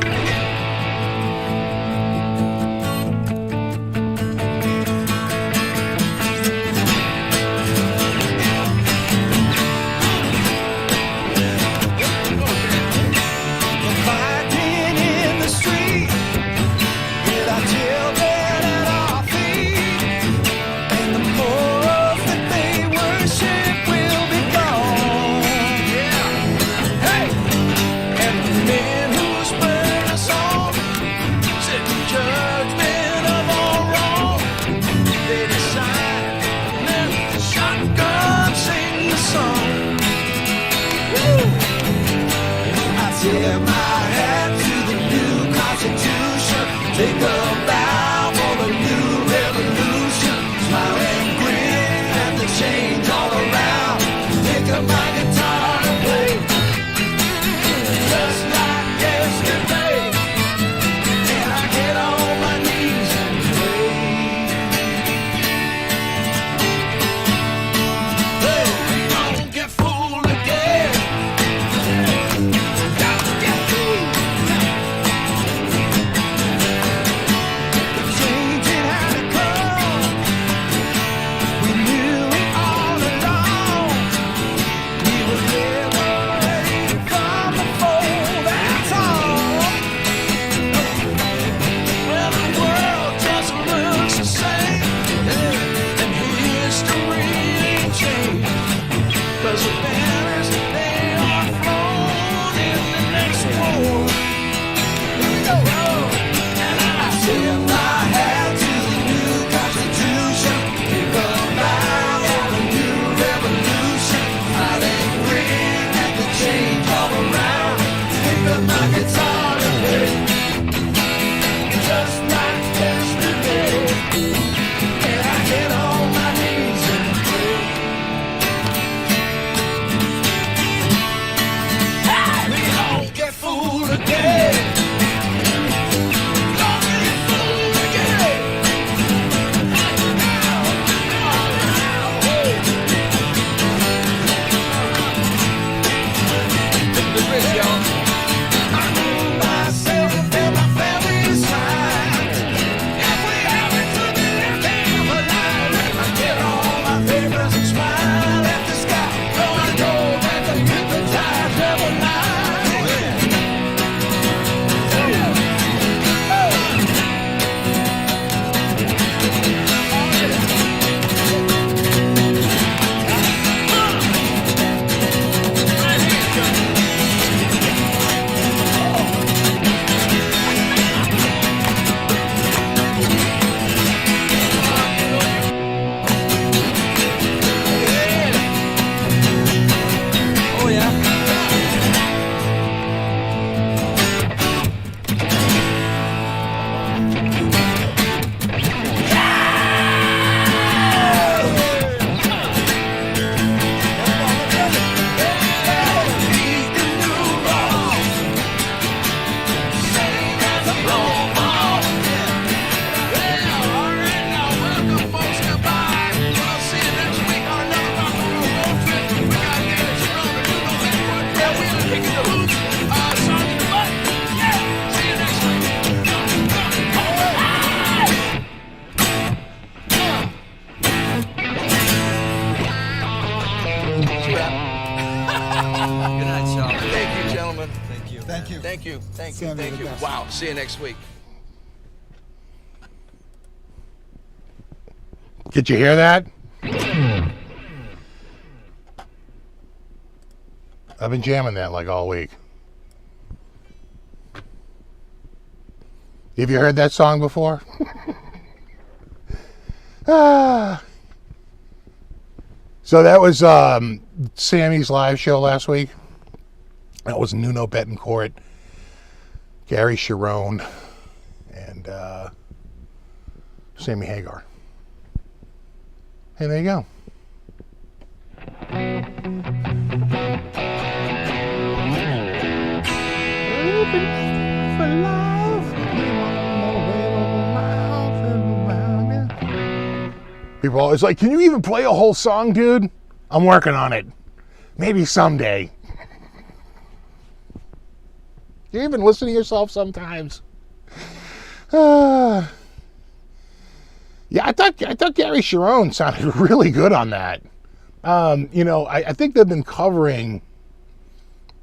tip my hat to the new Constitution. Take a bow for the new revolution. Smile and grin at the change all around. Pick up my guitar and play, just like yesterday. And I get on my knees and pray. Hey, don't get fooled again. Don't get fooled. The change it had to come. We knew it all along. We were liberated from the fold. That's all. Well, the world just looks the same, and history ain't changed. 'Cause the banners, they are flown in the next war. And I tip my hat to the new Constitution. Pick a bow for the new revolution. I ain't grin at the change all around. Pick up my guitar and play, just like yesterday. And I get on my knees and pray. We don't get fooled again. Don't get fooled again. The bridge, y'all. I move myself and feel my family smile. If we have it to the end of the line, I get all my favors and smile at the sky. Though I know that the hypnotized never lie. Oh yeah. Good night, Sean. Thank you, gentlemen. Thank you. Thank you. Thank you. Thank you. Sammy, Thank the you. best. Wow. See you next week. Did you hear that? I've been jamming that like all week. Have you heard that song before? So that was Sammy's live show last week. That was Nuno Betancourt, Gary Sharon, and Sammy Hagar. Hey, there you go. People always like, can you even play a whole song, dude? I'm working on it. Maybe someday. You even listen to yourself sometimes. Yeah, I thought Gary Sharon sounded really good on that. I think they've been covering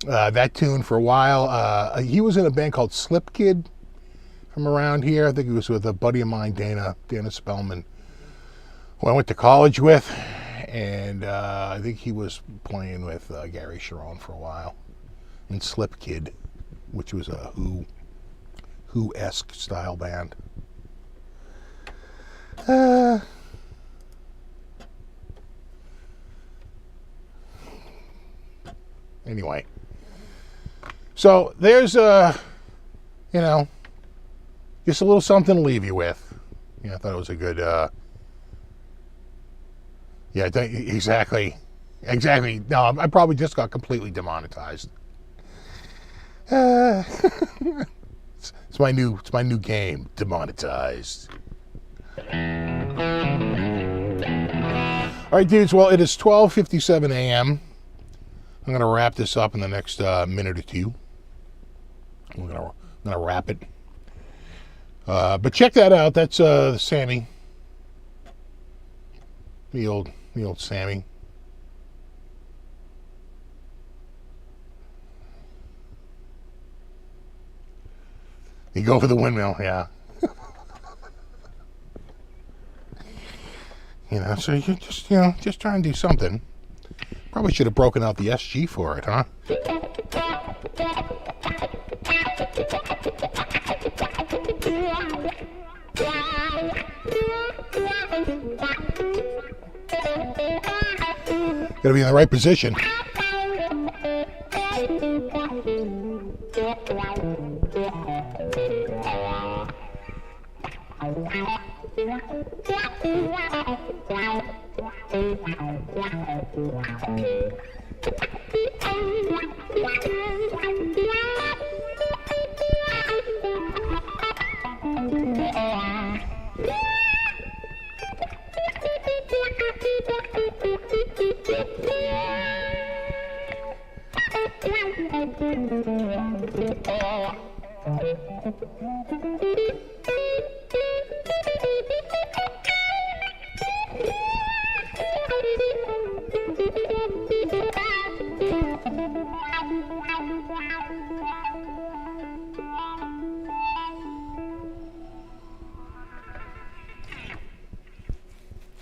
that tune for a while. He was in a band called Slip Kid from around here. I think he was with a buddy of mine, Dana Spellman, who I went to college with, and I think he was playing with Gary Sharon for a while in Slip Kid, which was a Who-esque style band. Anyway, So there's you know, just a little something to leave you with. Yeah, I thought it was a good. Yeah, exactly. No, I probably just got completely demonetized. It's my new game, demonetized. All right, dudes. Well, it is 12:57 a.m. I'm gonna wrap this up in the next minute or two. I'm gonna wrap it. But check that out. That's Sammy, the old Sammy. You go for the windmill, yeah. So you just try and do something. Probably should have broken out the SG for it, huh? Gotta be in the right position.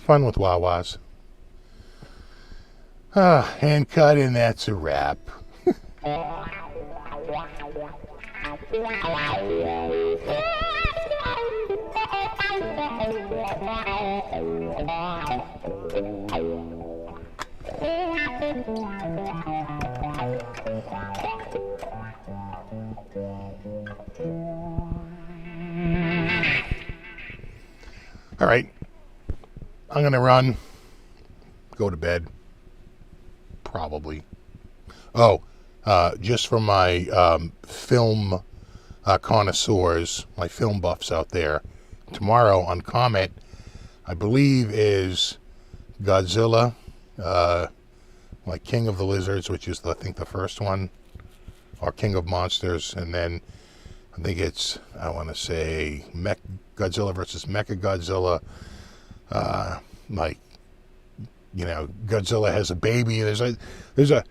Fun with Wawas. Hand cut, and that's a wrap. All right. I'm going to run, go to bed, probably. Oh, just for my film connoisseurs, my film buffs out there, tomorrow on Comet, I believe is Godzilla, like King of the Lizards, which is, I think, the first one, or King of Monsters, and then I think it's, I want to say, Godzilla versus Mechagodzilla. Like, Godzilla has a baby. There's a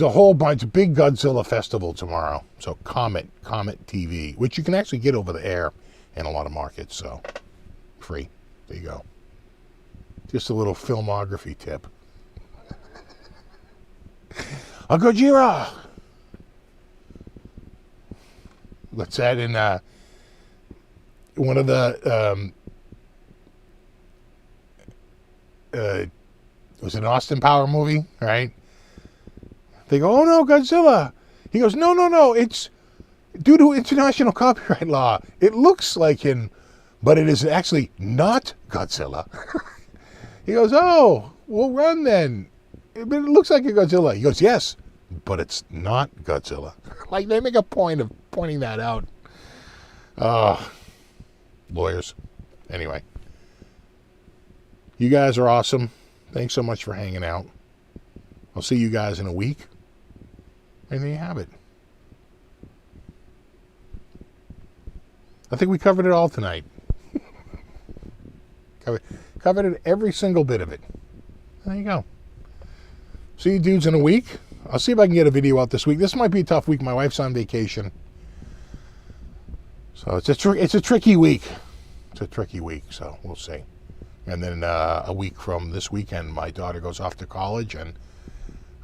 whole bunch of big Godzilla festival tomorrow. So Comet TV, which you can actually get over the air in a lot of markets. So free. There you go. Just a little filmography tip. A Gojira. What's that in one of the it was an Austin Power movie, right? They go, oh no, Godzilla. He goes, no, it's due to international copyright law. It looks like him, but it is actually not Godzilla. He goes, oh, we'll run then. It looks like a Godzilla. He goes, yes, but it's not Godzilla. Like, they make a point of pointing that out. Lawyers. Anyway. You guys are awesome. Thanks so much for hanging out. I'll see you guys in a week. And there you have it. I think we covered it all tonight. Covered it, every single bit of it. There you go. See you dudes in a week. I'll see if I can get a video out this week. This might be a tough week. My wife's on vacation. So it's a tricky week. It's a tricky week, so we'll see. And then a week from this weekend, my daughter goes off to college, and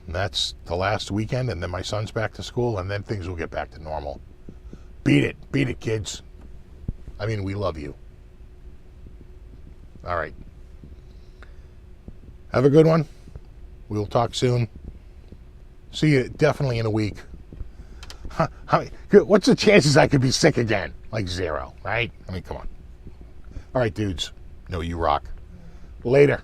that's the last weekend, and then my son's back to school, and then things will get back to normal. Beat it, kids. I mean, we love you. All right. Have a good one. We'll talk soon. See you definitely in a week. What's the chances I could be sick again? Like 0, right? I mean, come on. All right, dudes. No, you rock. Later.